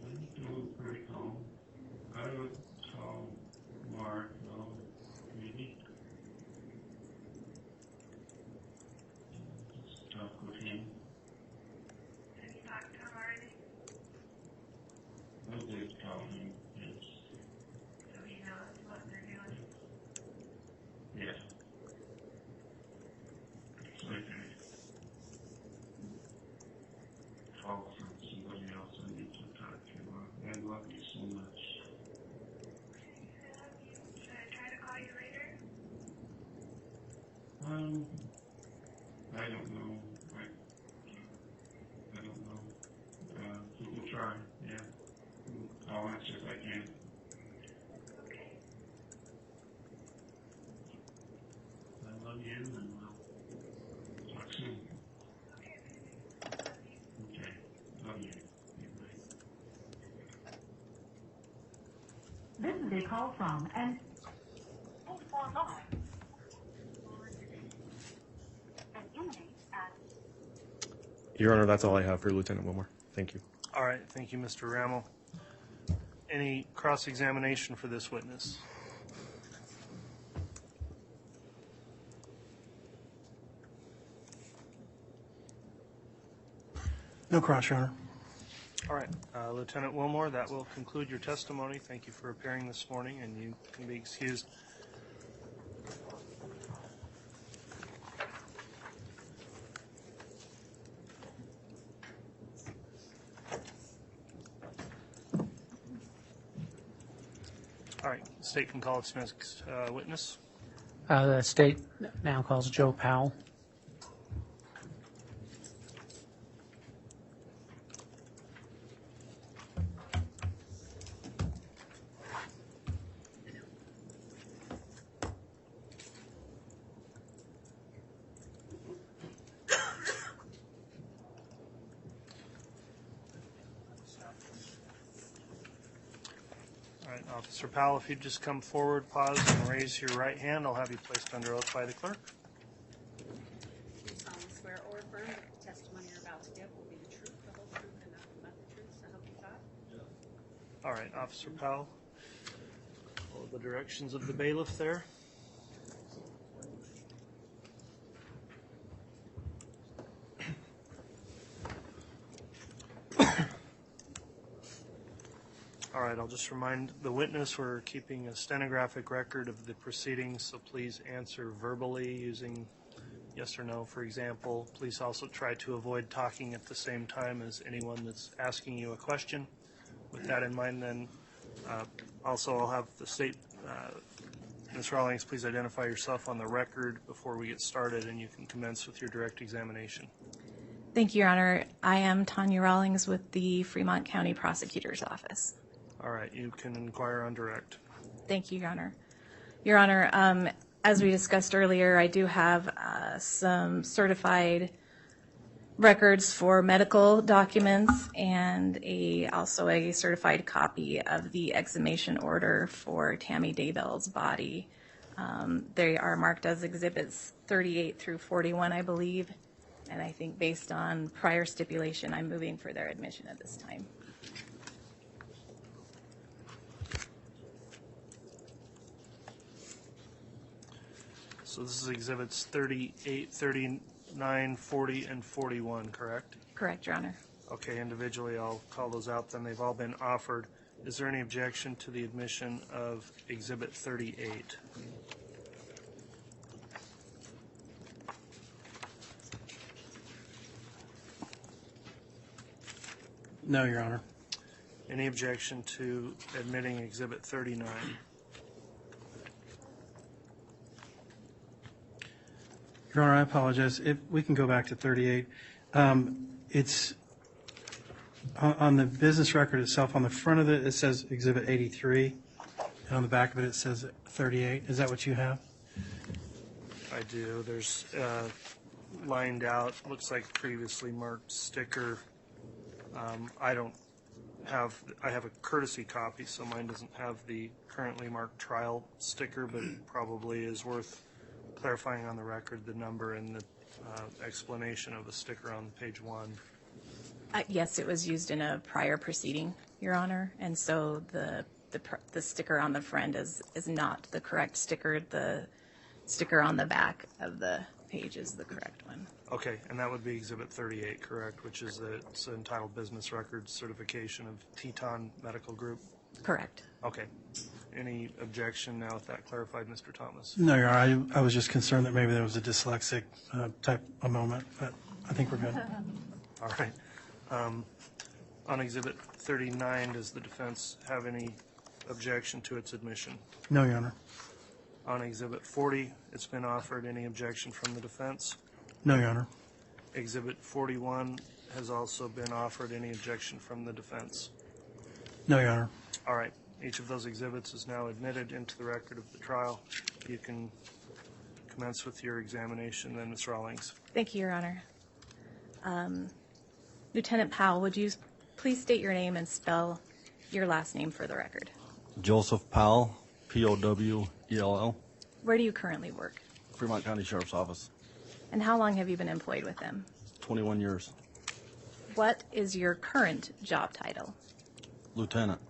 I'm doing pretty calm. I would call Mark, though, maybe. Just talk with him. Have you talked to him already? I did call him, yes. So he knows what they're doing? Yeah. So I can call from somebody else I need to talk to. I love you so much. Should I try to call you later? I don't know. I don't know. You can try, yeah. I'll answer if I can. Okay. I love you, and we'll talk soon. Okay. Okay, love you. Bye. This is a call from and paid for by an inmate at Your Honor, that's all I have for Lieutenant Wilmore. Thank you. All right, thank you, Mr. Rammel. Any cross-examination for this witness? No cross, Your Honor. All right, Lieutenant Wilmore, that will conclude your testimony. Thank you for appearing this morning, and you can be excused. All right, the state can call its next witness. The state now calls Joe Powell. All right, Officer Powell, if you'd just come forward, pause, and raise your right hand, I'll have you placed under oath by the clerk. Do you solemnly swear or affirm that the testimony you're about to give will be the truth, the whole truth, and nothing but the truth, so help you God? All right, Officer Powell, follow the directions of the bailiff there. All right, I'll just remind the witness we're keeping a stenographic record of the proceedings, so please answer verbally using yes or no, for example. Please also try to avoid talking at the same time as anyone that's asking you a question. With that in mind, then, also I'll have the state, Ms. Rawlings, please identify yourself on the record before we get started, and you can commence with your direct examination. Thank you, Your Honor. I am Tanya Rawlings with the Fremont County Prosecutor's Office. All right, you can inquire on direct. Thank you, Your Honor. Your Honor, as we discussed earlier, I do have some certified records for medical documents and also a certified copy of the exhumation order for Tammy Daybell's body. They are marked as exhibits 38 through 41, I believe, and I think based on prior stipulation, I'm moving for their admission at this time. So this is exhibits 38, 39, 40, and 41, correct? Correct, Your Honor. Okay, individually I'll call those out, then they've all been offered. Is there any objection to the admission of exhibit 38? No, Your Honor. Any objection to admitting exhibit 39? Your Honor, I apologize. If we can go back to 38. It's on the business record itself, on the front of it, it says Exhibit 83, and on the back of it, it says 38. Is that what you have? I do. There's lined out, looks like previously marked sticker. I have a courtesy copy, so mine doesn't have the currently marked trial sticker, but it probably is worth clarifying on the record the number and the explanation of a sticker on page 1. Yes, it was used in a prior proceeding, Your Honor, and so the sticker on the front is not the correct sticker. The sticker on the back of the page is the correct one. Okay, and that would be exhibit 38, correct, which is it's entitled Business Records Certification of Teton Medical Group? Correct. Okay. Any objection now with that clarified, Mr. Thomas? No, Your Honor. I was just concerned that maybe there was a dyslexic type of moment, but I think we're good. All right. On exhibit 39, does the defense have any objection to its admission? No, Your Honor. On exhibit 40, it's been offered. Any objection from the defense? No, Your Honor. Exhibit 41 has also been offered. Any objection from the defense? No, Your Honor. All right. Each of those exhibits is now admitted into the record of the trial. You can commence with your examination then, Ms. Rawlings. Thank you, Your Honor. Lieutenant Powell, would you please state your name and spell your last name for the record? Joseph Powell, P-O-W-E-L-L, Where do you currently work? Fremont County Sheriff's Office, And how long have you been employed with them? 21 years. What is your current job title? Lieutenant.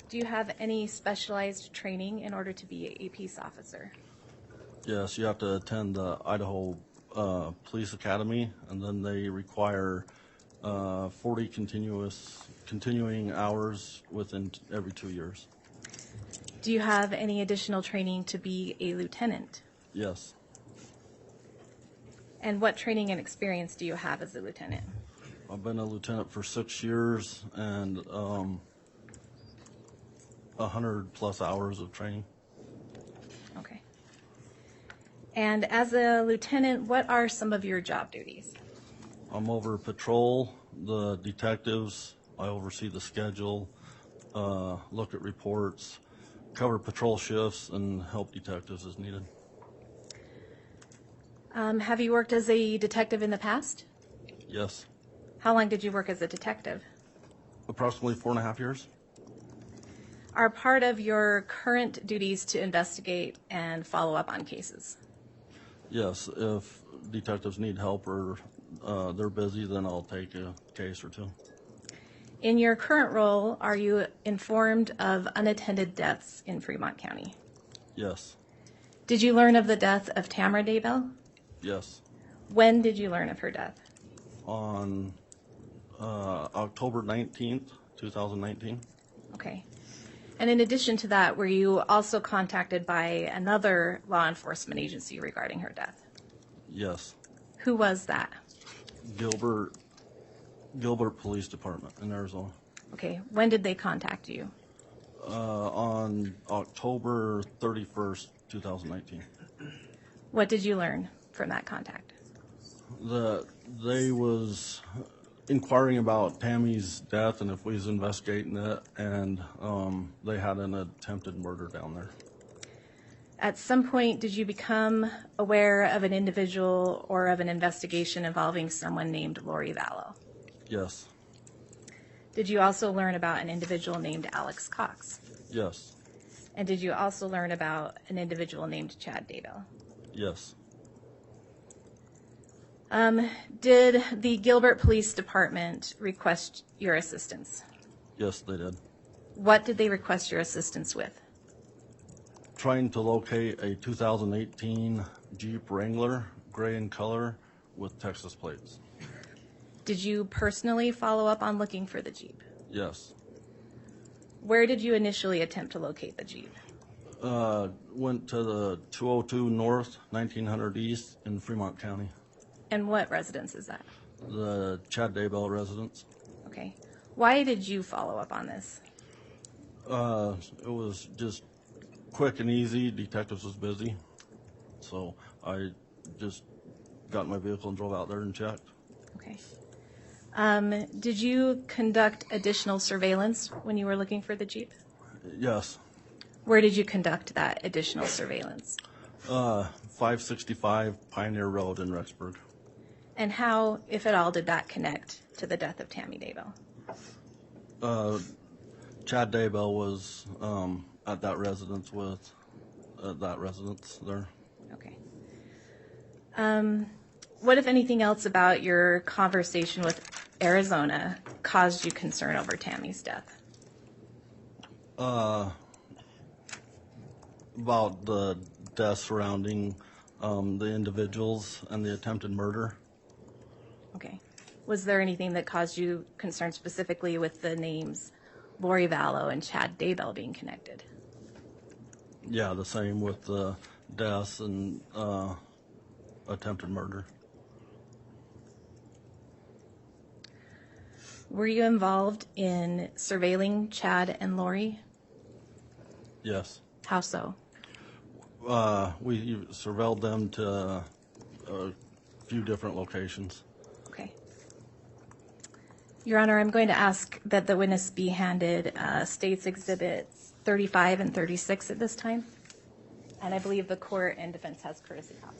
Do you have any specialized training in order to be a peace officer? Yes, you have to attend the Idaho Police Academy, and then they require 40 continuing hours within every 2 years. Do you have any additional training to be a lieutenant? Yes. And what training and experience do you have as a lieutenant? I've been a lieutenant for 6 years, and 100+ hours of training. Okay. And as a lieutenant, what are some of your job duties? I'm over patrol, the detectives. I oversee the schedule, look at reports, cover patrol shifts, and help detectives as needed. Have you worked as a detective in the past? Yes. How long did you work as a detective? Approximately 4.5 years. Are part of your current duties to investigate and follow up on cases? Yes, if detectives need help or they're busy, then I'll take a case or two. In your current role, are you informed of unattended deaths in Fremont County? Yes. Did you learn of the death of Tammy Daybell? Yes. When did you learn of her death? On October 19th, 2019. Okay. And in addition to that, were you also contacted by another law enforcement agency regarding her death? Yes. Who was that? Gilbert Police Department in Arizona. Okay. When did they contact you? On October 31st, 2019. What did you learn from that contact? They was inquiring about Tammy's death and if we was investigating it, and they had an attempted murder down there. At some point, did you become aware of an individual or of an investigation involving someone named Lori Vallow? Yes. Did you also learn about an individual named Alex Cox? Yes. And did you also learn about an individual named Chad Daybell? Yes. Did the Gilbert Police Department request your assistance? Yes, they did. What did they request your assistance with? Trying to locate a 2018 Jeep Wrangler, gray in color, with Texas plates. Did you personally follow up on looking for the Jeep? Yes. Where did you initially attempt to locate the Jeep? Went to the 202 North, 1900 East in Fremont County. And what residence is that? The Chad Daybell residence. Okay. Why did you follow up on this? It was just quick and easy. Detectives was busy. So I just got in my vehicle and drove out there and checked. Okay. Did you conduct additional surveillance when you were looking for the Jeep? Yes. Where did you conduct that additional surveillance? 565 Pioneer Road in Rexburg. And how, if at all, did that connect to the death of Tammy Daybell? Chad Daybell was at that residence with that residence there. Okay. What, if anything else, about your conversation with Arizona caused you concern over Tammy's death? About the death surrounding the individuals and the attempted murder. Okay. Was there anything that caused you concern specifically with the names Lori Vallow and Chad Daybell being connected? Yeah, the same with the deaths and attempted murder. Were you involved in surveilling Chad and Lori? Yes. How so? We surveilled them to a few different locations. Okay. Your Honor, I'm going to ask that the witness be handed States Exhibits 35 and 36 at this time. And I believe the court and defense has courtesy copies.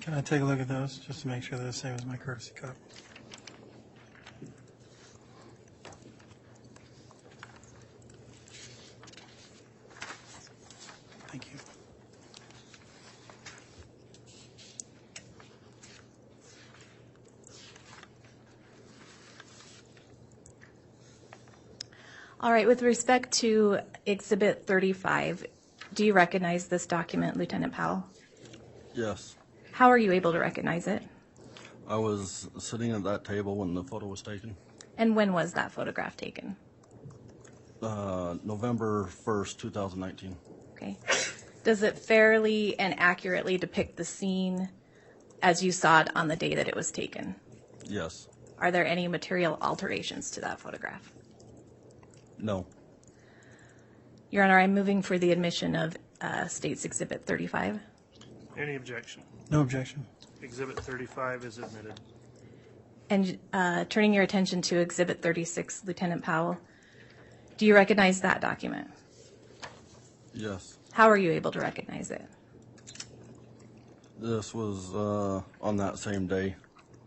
Can I take a look at those just to make sure they're the same as my courtesy copy? Thank you. All right, with respect to Exhibit 35, do you recognize this document, Lieutenant Powell? Yes. How are you able to recognize it? I was sitting at that table when the photo was taken. And when was that photograph taken? November 1st, 2019. Okay. Does it fairly and accurately depict the scene as you saw it on the day that it was taken? Yes. Are there any material alterations to that photograph? No. Your Honor, I'm moving for the admission of State's Exhibit 35. Any objection? No objection. Exhibit 35 is admitted. And turning your attention to Exhibit 36, Lieutenant Powell, do you recognize that document? Yes. How are you able to recognize it? This was on that same day,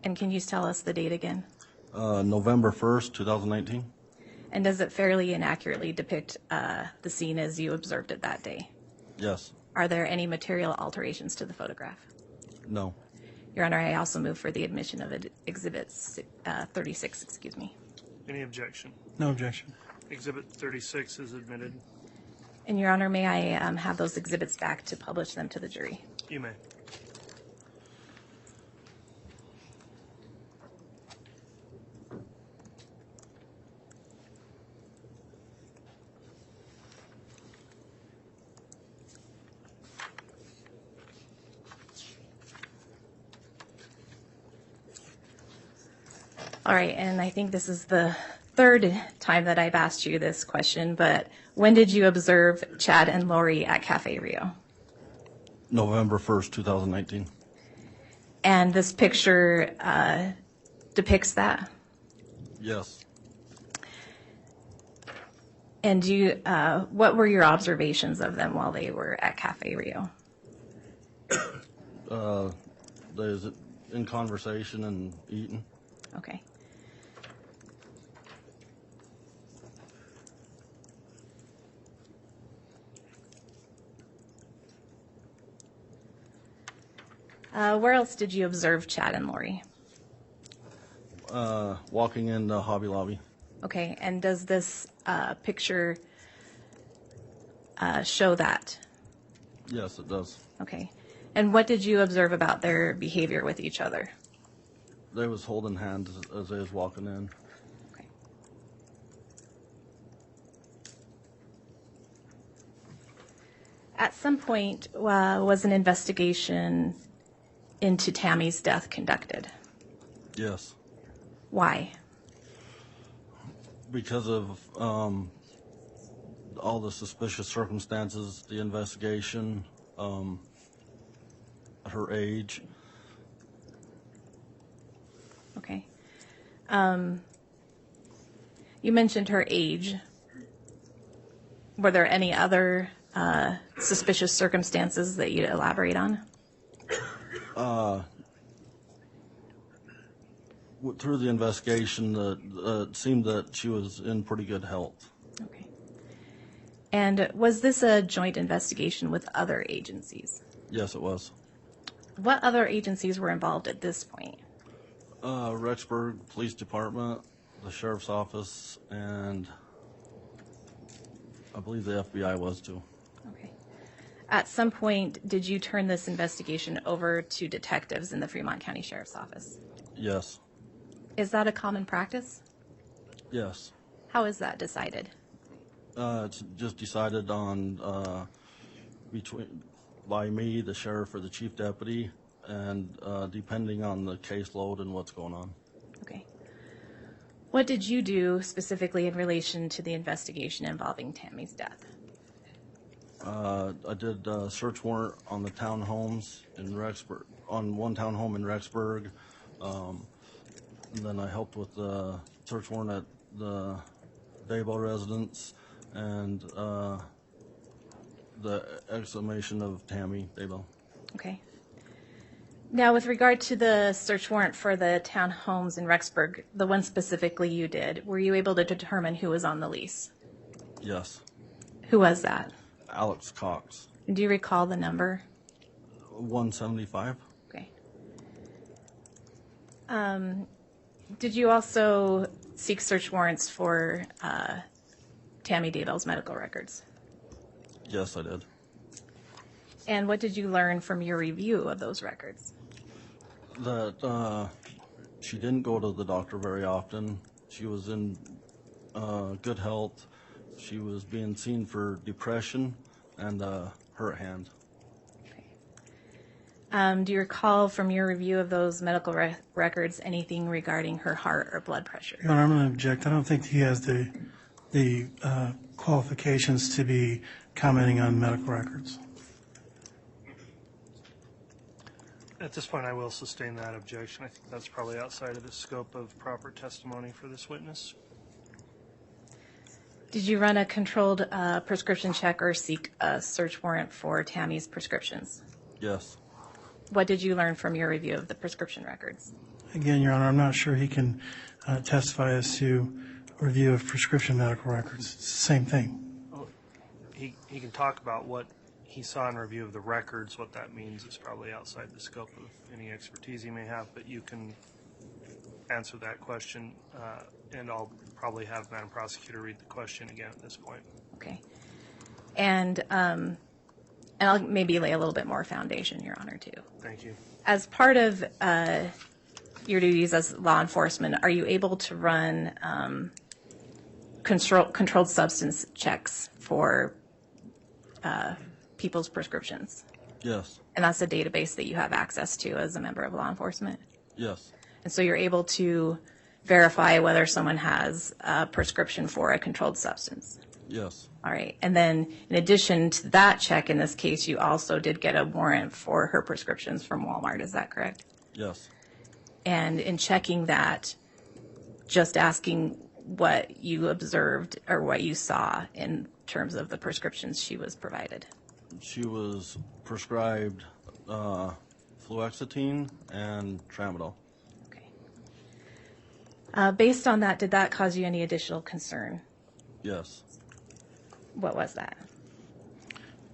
And can you tell us the date again? November 1st, 2019. And does it fairly and accurately depict the scene as you observed it that day? Yes. Are there any material alterations to the photograph? No. Your Honor, I also move for the admission of Exhibit 36, excuse me. Any objection? No objection. Exhibit 36 is admitted. And Your Honor, may I have those exhibits back to publish them to the jury? You may. All right, and I think this is the third time that I've asked you this question, but when did you observe Chad and Lori at Cafe Rio? November 1st, 2019. And this picture depicts that? Yes. And what were your observations of them while they were at Cafe Rio? There's in conversation and eating. Okay. Where else did you observe Chad and Lori? Walking in the Hobby Lobby. Okay, and does this picture show that? Yes, it does. Okay. And what did you observe about their behavior with each other? They was holding hands as they was walking in. Okay. At some point, was an investigation into Tammy's death conducted? Yes. Why? Because of all the suspicious circumstances, the investigation, her age. Okay. You mentioned her age. Were there any other suspicious circumstances that you'd elaborate on? Through the investigation, it seemed that she was in pretty good health. Okay. And was this a joint investigation with other agencies? Yes, it was. What other agencies were involved at this point? Rexburg Police Department, the Sheriff's Office, and I believe the FBI was too. Okay. At some point, did you turn this investigation over to detectives in the Fremont County Sheriff's Office? Yes. Is that a common practice? Yes. How is that decided? It's just decided on by me, the sheriff, or the chief deputy, and depending on the caseload and what's going on. Okay. What did you do specifically in relation to the investigation involving Tammy's death? I did a search warrant on the townhomes in Rexburg, on one townhome in Rexburg. And then I helped with the search warrant at the Daybell residence and the exhumation of Tammy Daybell. Okay. Now, with regard to the search warrant for the townhomes in Rexburg, the one specifically you did, were you able to determine who was on the lease? Yes. Who was that? Alex Cox. Do you recall the number? 175. Okay. Did you also seek search warrants for Tammy Daybell's medical records? Yes, I did. And what did you learn from your review of those records? That she didn't go to the doctor very often. She was in good health. She was being seen for depression and hurt hand. Do you recall from your review of those medical records anything regarding her heart or blood pressure? Your Honor, I'm going to object. I don't think he has the qualifications to be commenting on medical records. At this point, I will sustain that objection. I think that's probably outside of the scope of proper testimony for this witness. Did you run a controlled prescription check or seek a search warrant for Tammy's prescriptions? Yes. What did you learn from your review of the prescription records? Again, Your Honor, I'm not sure he can testify as to a review of prescription medical records. It's the same thing. He can talk about what he saw in review of the records. What that means is probably outside the scope of any expertise he may have, but you can answer that question, and I'll probably have Madam Prosecutor read the question again at this point. Okay. And I'll maybe lay a little bit more foundation, Your Honor, too. Thank you. As part of your duties as law enforcement, are you able to run controlled substance checks for people's prescriptions? Yes. And that's a database that you have access to as a member of law enforcement? Yes. And so you're able to verify whether someone has a prescription for a controlled substance? Yes. All right. And then in addition to that check, in this case, you also did get a warrant for her prescriptions from Walmart. Is that correct? Yes. And in checking that, just asking what you observed or what you saw in terms of the prescriptions she was provided. She was prescribed fluoxetine and tramadol. Okay. Based on that, did that cause you any additional concern? Yes. What was that?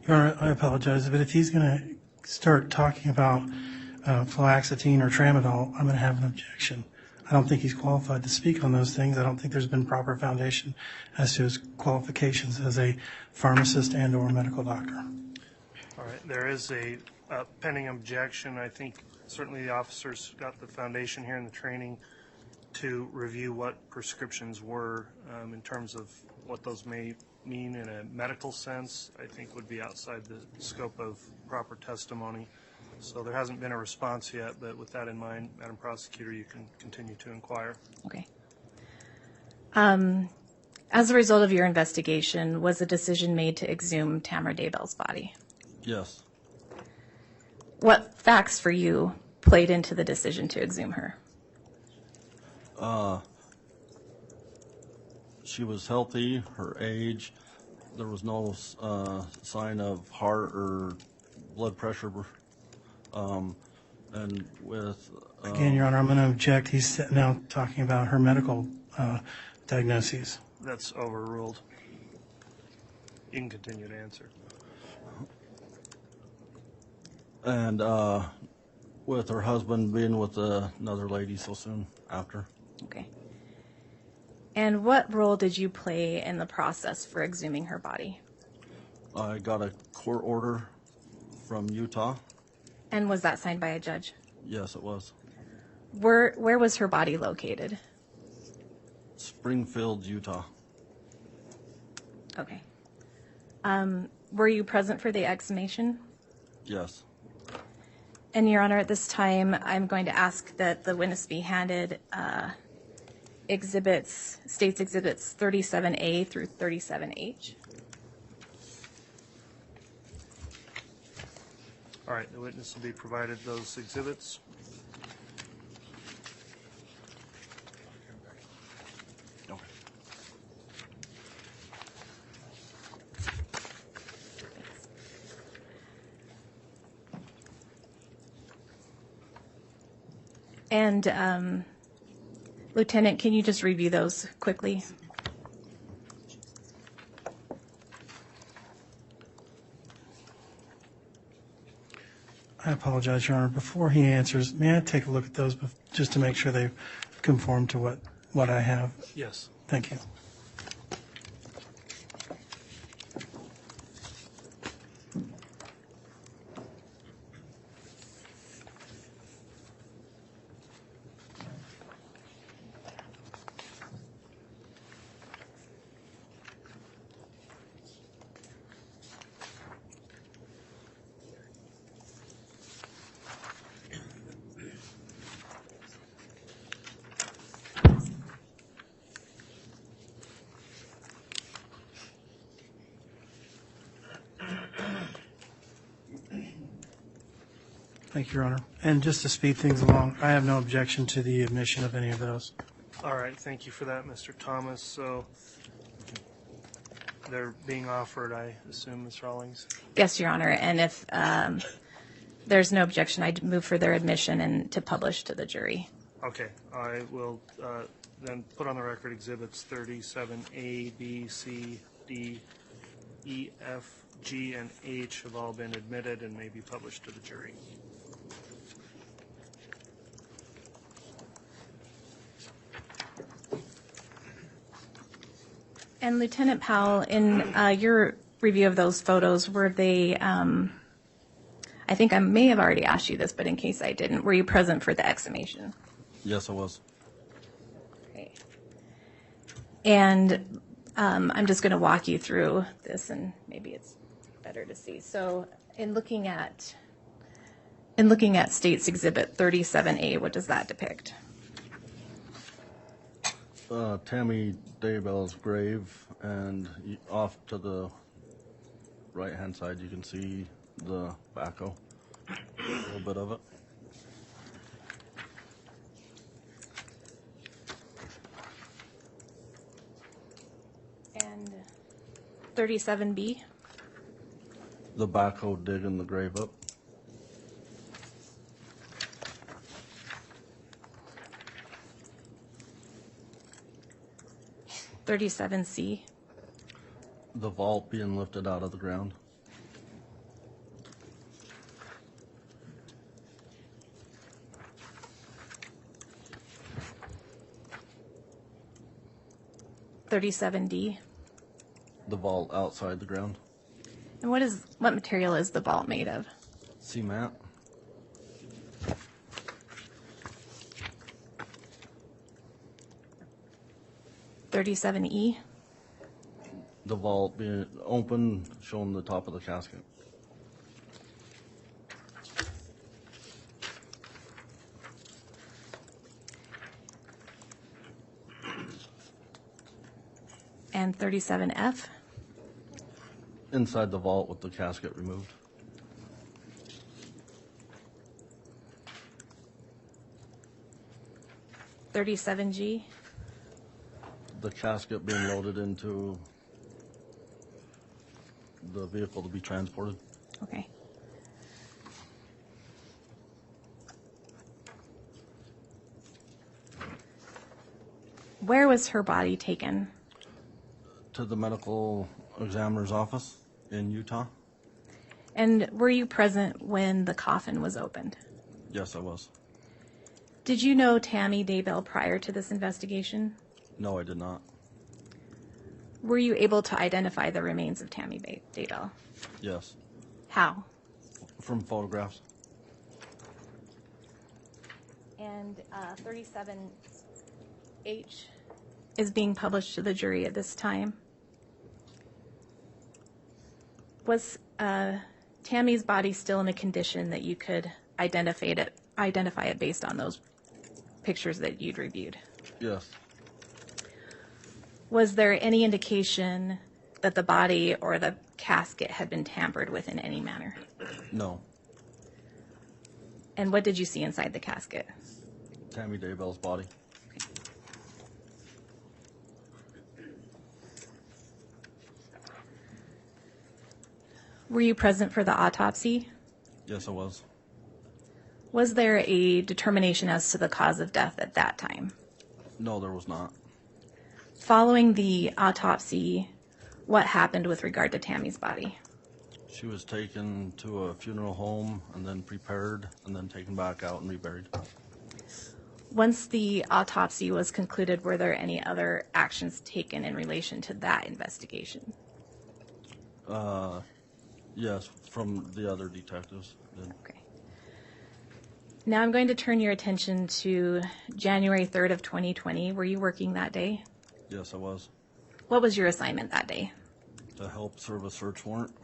Your Honor, I apologize, but if he's going to start talking about fluoxetine or tramadol, I'm going to have an objection. I don't think he's qualified to speak on those things. I don't think there's been proper foundation as to his qualifications as a pharmacist and or medical doctor. All right. There is a pending objection. I think certainly the officers got the foundation here in the training to review what prescriptions were in terms of what those may mean in a medical sense. I think would be outside the scope of proper testimony. So there hasn't been a response yet, but with that in mind, Madam Prosecutor, you can continue to inquire. Okay. As a result of your investigation, was a decision made to exhume Tammy Daybell's body? Yes. What facts for you played into the decision to exhume her? She was healthy, her age. There was no sign of heart or blood pressure. And with... Again, Your Honor, I'm going to object. He's now talking about her medical diagnoses. That's overruled. You can continue to answer. And with her husband being with another lady so soon after. Okay. And what role did you play in the process for exhuming her body? I got a court order from Utah. And was that signed by a judge? Yes, it was. Where was her body located? Springfield, Utah. Okay. Were you present for the exhumation? Yes. And, Your Honor, at this time, I'm going to ask that the witness be handed States Exhibits 37A through 37H. All right, the witness will be provided those exhibits. Okay. And, Lieutenant, can you just review those quickly? I apologize, Your Honor. Before he answers, may I take a look at those just to make sure they conform to what I have? Yes. Thank you. Thank you, Your Honor. And just to speed things along, I have no objection to the admission of any of those. All right, thank you for that, Mr. Thomas. So they're being offered, I assume, Ms. Rawlings? Yes, Your Honor. And if there's no objection, I'd move for their admission and to publish to the jury. Okay, I will then put on the record exhibits 37A, B, C, D, E, F, G, and H have all been admitted and may be published to the jury. And Lieutenant Powell, in your review of those photos, were they, I think I may have already asked you this, but in case I didn't, were you present for the exhumation? Yes, I was. Okay. And I'm just going to walk you through this, and maybe it's better to see. So in looking at State's Exhibit 37A, what does that depict? Tammy Daybell's grave, and off to the right-hand side you can see the backhoe, a little bit of it. And 37B? The backhoe digging the grave up. $37C? The vault being lifted out of the ground. $37D? The vault outside the ground. And what material is the vault made of? Cement. $37E? The vault being open, showing the top of the casket. And 37F? Inside the vault with the casket removed. $37G? The casket being loaded into the vehicle to be transported. Okay. Where was her body taken? To the medical examiner's office in Utah. And were you present when the coffin was opened? Yes, I was. Did you know Tammy Daybell prior to this investigation? No, I did not. Were you able to identify the remains of Tammy Daybell? Yes. How? From photographs. And 37H is being published to the jury at this time. Was Tammy's body still in a condition that you could identify it based on those pictures that you'd reviewed? Yes. Was there any indication that the body or the casket had been tampered with in any manner? No. And what did you see inside the casket? Tammy Daybell's body. Were you present for the autopsy? Yes, I was. Was there a determination as to the cause of death at that time? No, there was not. Following the autopsy, what happened with regard to Tammy's body? She was taken to a funeral home and then prepared and then taken back out and reburied. Once the autopsy was concluded, were there any other actions taken in relation to that investigation? Yes, from the other detectives. Okay. Now I'm going to turn your attention to January 3rd of 2020. Were you working that day? Yes, I was. What was your assignment that day? To help serve a search warrant.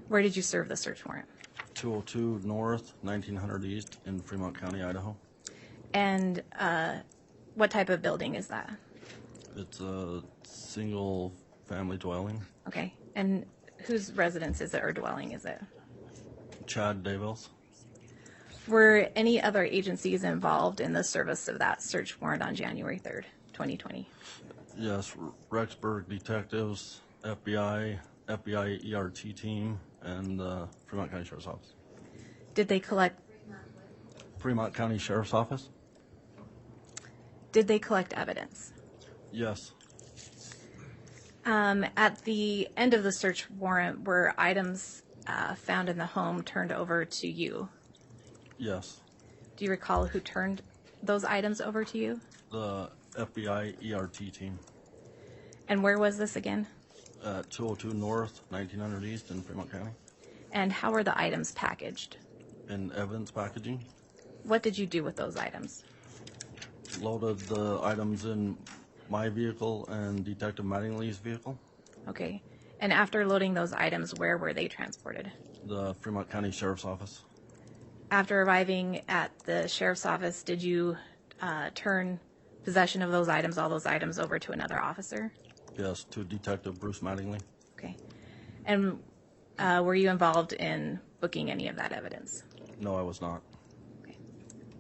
Where did you serve the search warrant? 202 North, 1900 East in Fremont County, Idaho. And what type of building is that? It's a single family dwelling. Okay. And whose residence is it or dwelling is it? Chad Daybell's. Were any other agencies involved in the service of that search warrant on January 3rd, 2020? Yes, Rexburg detectives, FBI ERT team, and the Fremont County Sheriff's Office. Did they collect Fremont County Sheriff's Office? Did they collect evidence? Yes. At the end of the search warrant, were items found in the home turned over to you? Yes. Do you recall who turned those items over to you? The FBI ERT team. And where was this again? 202 North, 1900 East in Fremont County. And how were the items packaged? In evidence packaging. What did you do with those items? Loaded the items in my vehicle and Detective Mattingly's vehicle. Okay. And after loading those items, where were they transported? The Fremont County Sheriff's Office. After arriving at the sheriff's office, did you turn possession of those items, all those items, over to another officer? Yes, to Detective Bruce Mattingly. Okay. And were you involved in booking any of that evidence? No, I was not. Okay.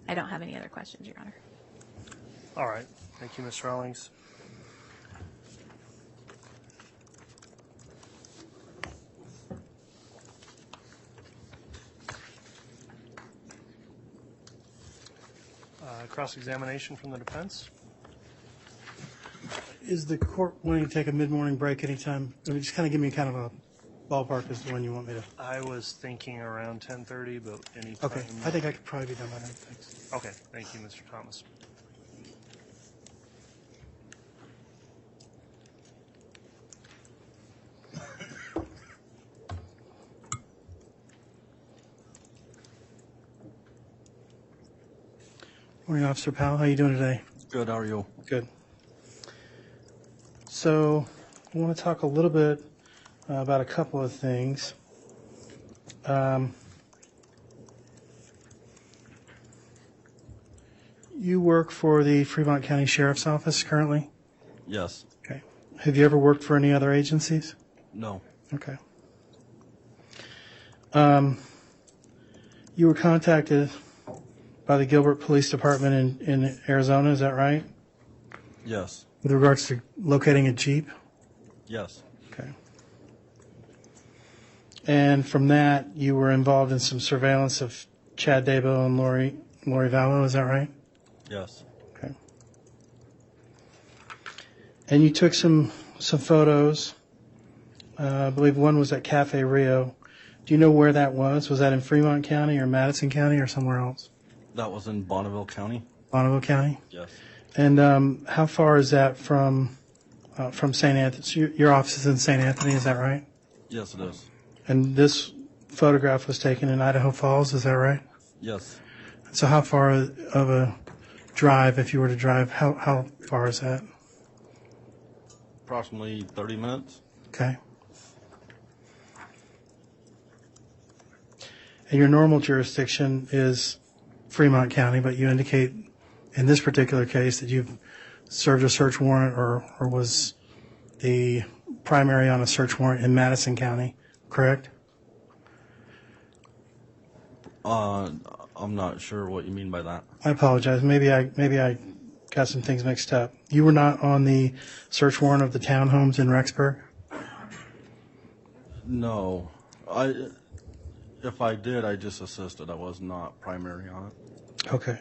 I don't have any other questions, Your Honor. All right. Thank you, Ms. Rawlings. Cross-examination from the defense. Is the court wanting to take a mid-morning break anytime? I mean, just kind of give me kind of a ballpark as to when you want me to. I was thinking around 10:30, but any time. Okay, I think I could probably be done by then. Thanks. Okay, thank you, Mr. Thomas. Morning, Officer Powell. How you doing today? Good, how are you? Good. So I want to talk a little bit about a couple of things. You work for the Fremont County Sheriff's Office currently? Yes. Okay. Have you ever worked for any other agencies? No. Okay. You were contacted by the Gilbert Police Department in Arizona, is that right? Yes. With regards to locating a Jeep? Yes. Okay. And from that, you were involved in some surveillance of Chad Daybell and Lori Vallow, is that right? Yes. Okay. And you took some photos. I believe one was at Cafe Rio. Do you know where that was? Was that in Fremont County or Madison County or somewhere else? That was in Bonneville County. Bonneville County? Yes. And how far is that from St. Anthony? So your office is in St. Anthony, is that right? Yes, it is. And this photograph was taken in Idaho Falls, is that right? Yes. So how far of a drive, if you were to drive, how far is that? Approximately 30 minutes. Okay. And your normal jurisdiction is Fremont County, but you indicate in this particular case that you've served a search warrant or was the primary on a search warrant in Madison County, correct? I'm not sure what you mean by that. I apologize. Maybe I got some things mixed up. You were not on the search warrant of the townhomes in Rexburg? No. If I did, I just assisted. I was not primary on it. Okay.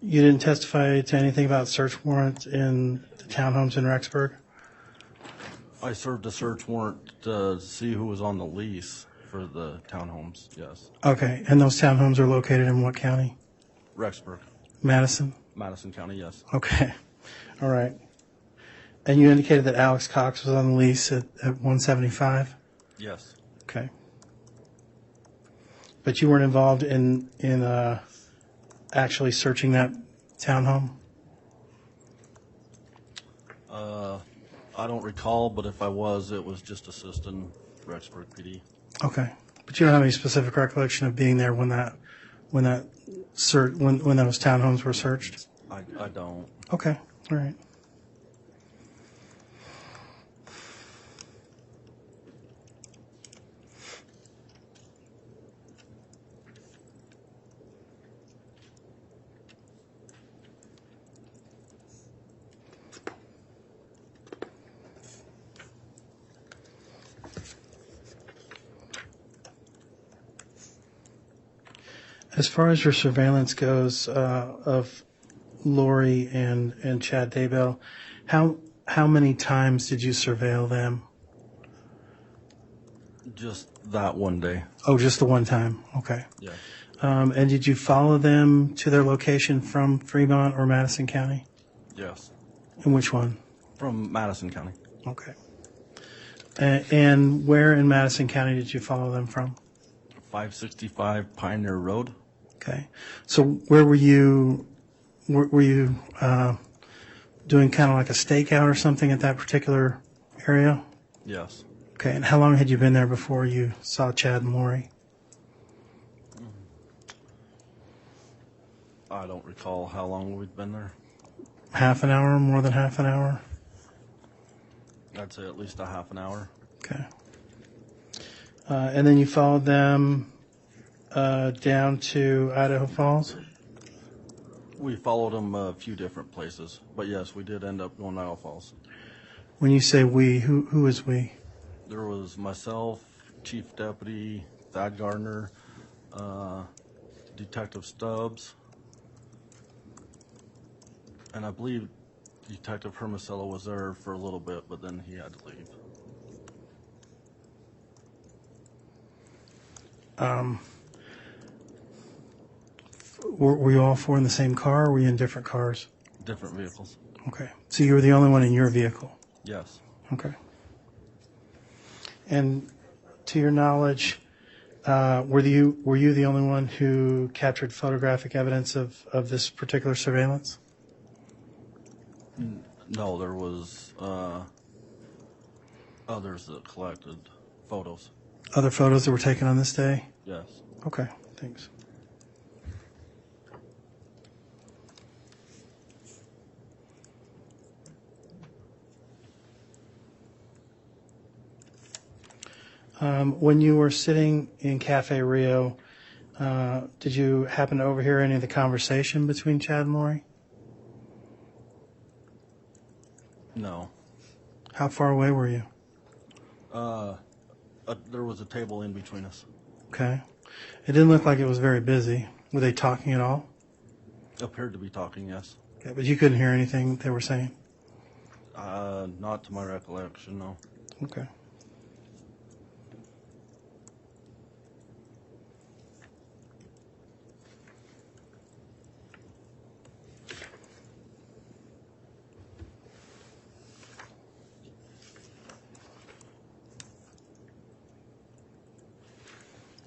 You didn't testify to anything about search warrants in the townhomes in Rexburg? I served a search warrant to see who was on the lease for the townhomes, yes. Okay, and those townhomes are located in what county? Rexburg. Madison? Madison County, yes. Okay, all right. And you indicated that Alex Cox was on the lease at 175? Yes. Okay. But you weren't involved in actually searching that townhome? I don't recall, but if I was, it was just assisting Rexburg PD. Okay, but you don't have any specific recollection of being there when those townhomes were searched? I don't. Okay, all right. As far as your surveillance goes of Lori and Chad Daybell, how many times did you surveil them? Just that one day. Oh, just the one time. Okay. Yeah. And did you follow them to their location from Fremont or Madison County? Yes. And which one? From Madison County. Okay. And where in Madison County did you follow them from? 565 Pioneer Road. Okay. So where were you? Were you doing kind of like a stakeout or something at that particular area? Yes. Okay. And how long had you been there before you saw Chad and Lori? I don't recall how long we'd been there. Half an hour, more than half an hour? I'd say at least a half an hour. Okay. And then you followed them down to Idaho Falls? We followed them a few different places, but yes, we did end up going to Idaho Falls. When you say we, who is we? There was myself, Chief Deputy Thad Gardner, Detective Stubbs, and I believe Detective Hermosillo was there for a little bit, but then he had to leave. Were you all four in the same car, or were you in different cars? Different vehicles. Okay. So you were the only one in your vehicle? Yes. Okay. And to your knowledge, were you the only one who captured photographic evidence of this particular surveillance? No, there was others that collected photos. Other photos that were taken on this day? Yes. Okay, thanks. When you were sitting in Cafe Rio, did you happen to overhear any of the conversation between Chad and Lori? No. How far away were you? There was a table in between us. Okay. It didn't look like it was very busy. Were they talking at all? Appeared to be talking, yes. Okay, but you couldn't hear anything they were saying? Not to my recollection, no. Okay.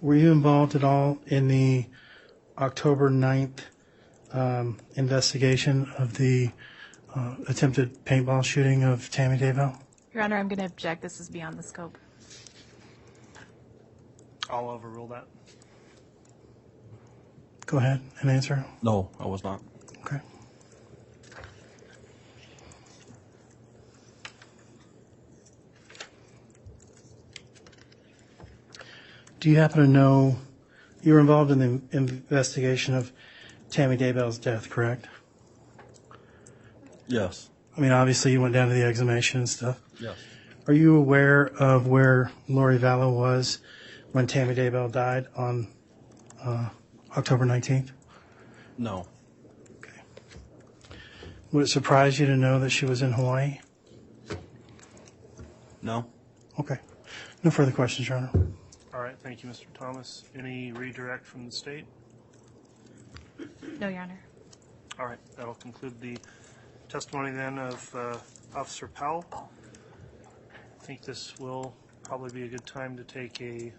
Were you involved at all in the October 9th investigation of the attempted paintball shooting of Tammy Daybell? Your Honor, I'm going to object. This is beyond the scope. I'll overrule that. Go ahead and answer. No, I was not. Okay. Do you happen to know, you were involved in the investigation of Tammy Daybell's death, correct? Yes. I mean, obviously you went down to the exhumation and stuff. Yes. Are you aware of where Lori Vallow was when Tammy Daybell died on October 19th? No. Okay. Would it surprise you to know that she was in Hawaii? No. Okay. No further questions, Your Honor. All right, thank you, Mr. Thomas. Any redirect from the state? No, Your Honor. All right, that'll conclude the testimony then of Officer Powell. I think this will probably be a good time to take a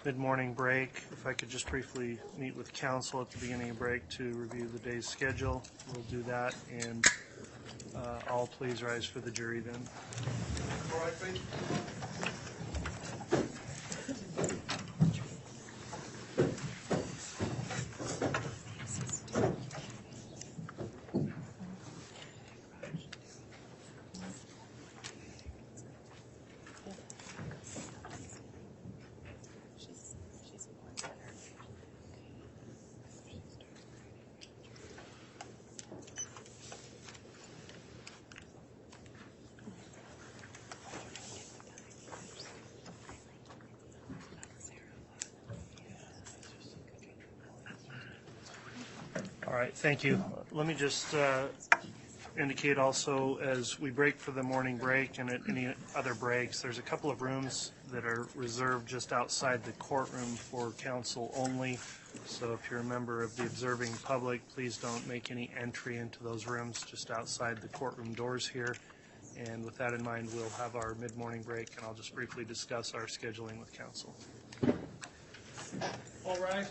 mid-morning break. If I could just briefly meet with counsel at the beginning of break to review the day's schedule, we'll do that, and all please rise for the jury then. All right, thank you. All right, thank you. Let me just indicate also, as we break for the morning break and at any other breaks, there's a couple of rooms that are reserved just outside the courtroom for counsel only. So if you're a member of the observing public, please don't make any entry into those rooms just outside the courtroom doors here. And with that in mind, we'll have our mid-morning break, and I'll just briefly discuss our scheduling with counsel. All right.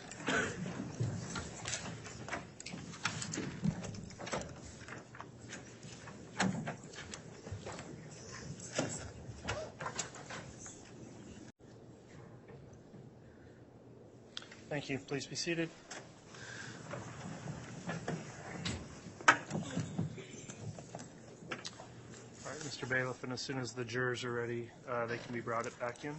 Thank you. Please be seated. All right, Mr. Bailiff, and as soon as the jurors are ready, they can be brought back in.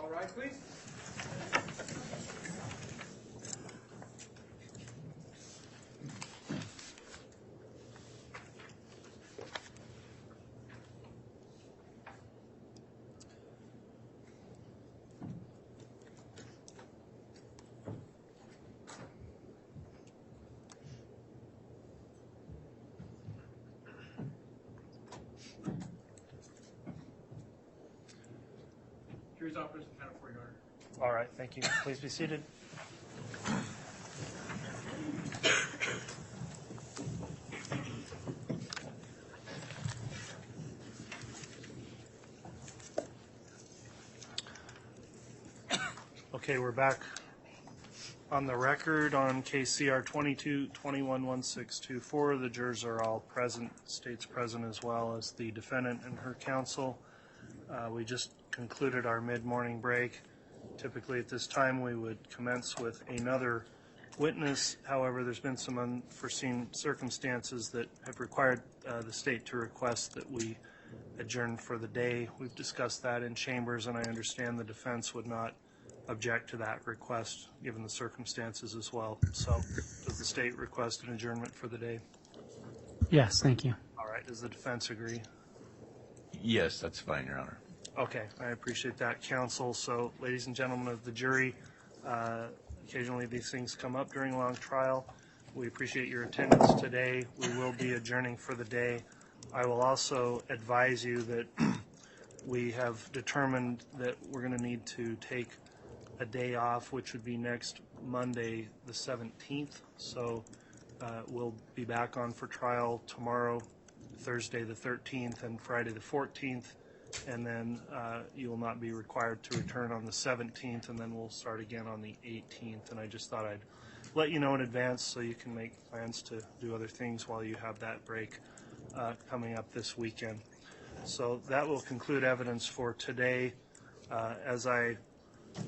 All right, please. Jury's office accounted for, Your Honor. All right, thank you. Please be seated. Okay, we're back on the record on case CR 22-21-1624. The jurors are all present, state's present, as well as the defendant and her counsel. We just concluded our mid-morning break. Typically at this time we would commence with another witness. However, there's been some unforeseen circumstances that have required the state to request that we adjourn for the day. We've discussed that in chambers, and I understand the defense would not object to that request, given the circumstances as well. So does the state request an adjournment for the day? Yes, thank you. All right, does the defense agree? Yes, that's fine, Your Honor. Okay, I appreciate that, counsel. So, ladies and gentlemen of the jury, occasionally these things come up during a long trial. We appreciate your attendance today. We will be adjourning for the day. I will also advise you that we have determined that we're going to need to take a day off, which would be next Monday, the 17th. So we'll be back on for trial tomorrow, Thursday the 13th, and Friday the 14th. And then you will not be required to return on the 17th, and then we'll start again on the 18th. And I just thought I'd let you know in advance so you can make plans to do other things while you have that break coming up this weekend. So that will conclude evidence for today. As I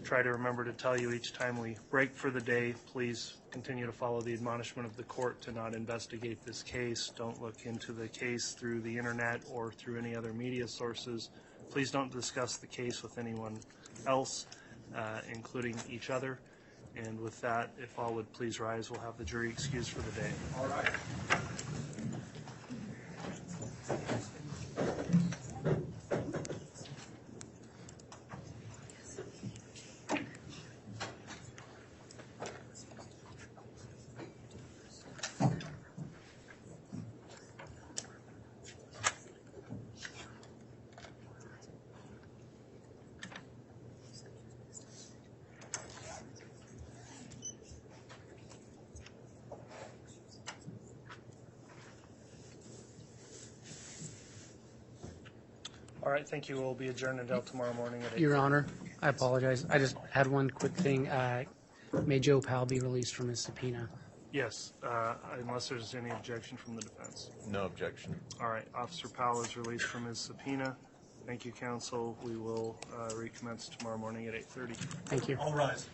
try to remember to tell you each time we break for the day, please continue to follow the admonishment of the court to not investigate this case. Don't look into the case through the internet or through any other media sources. Please don't discuss the case with anyone else, including each other. And with that, if all would please rise, we'll have the jury excused for the day. All right. All right, thank you. We'll be adjourned until tomorrow morning at 8. Your Honor, I apologize. I just had one quick thing. May Joe Powell be released from his subpoena? Yes, unless there's any objection from the defense. No objection. All right, Officer Powell is released from his subpoena. Thank you, counsel. We will recommence tomorrow morning at 8:30. Thank you. All rise.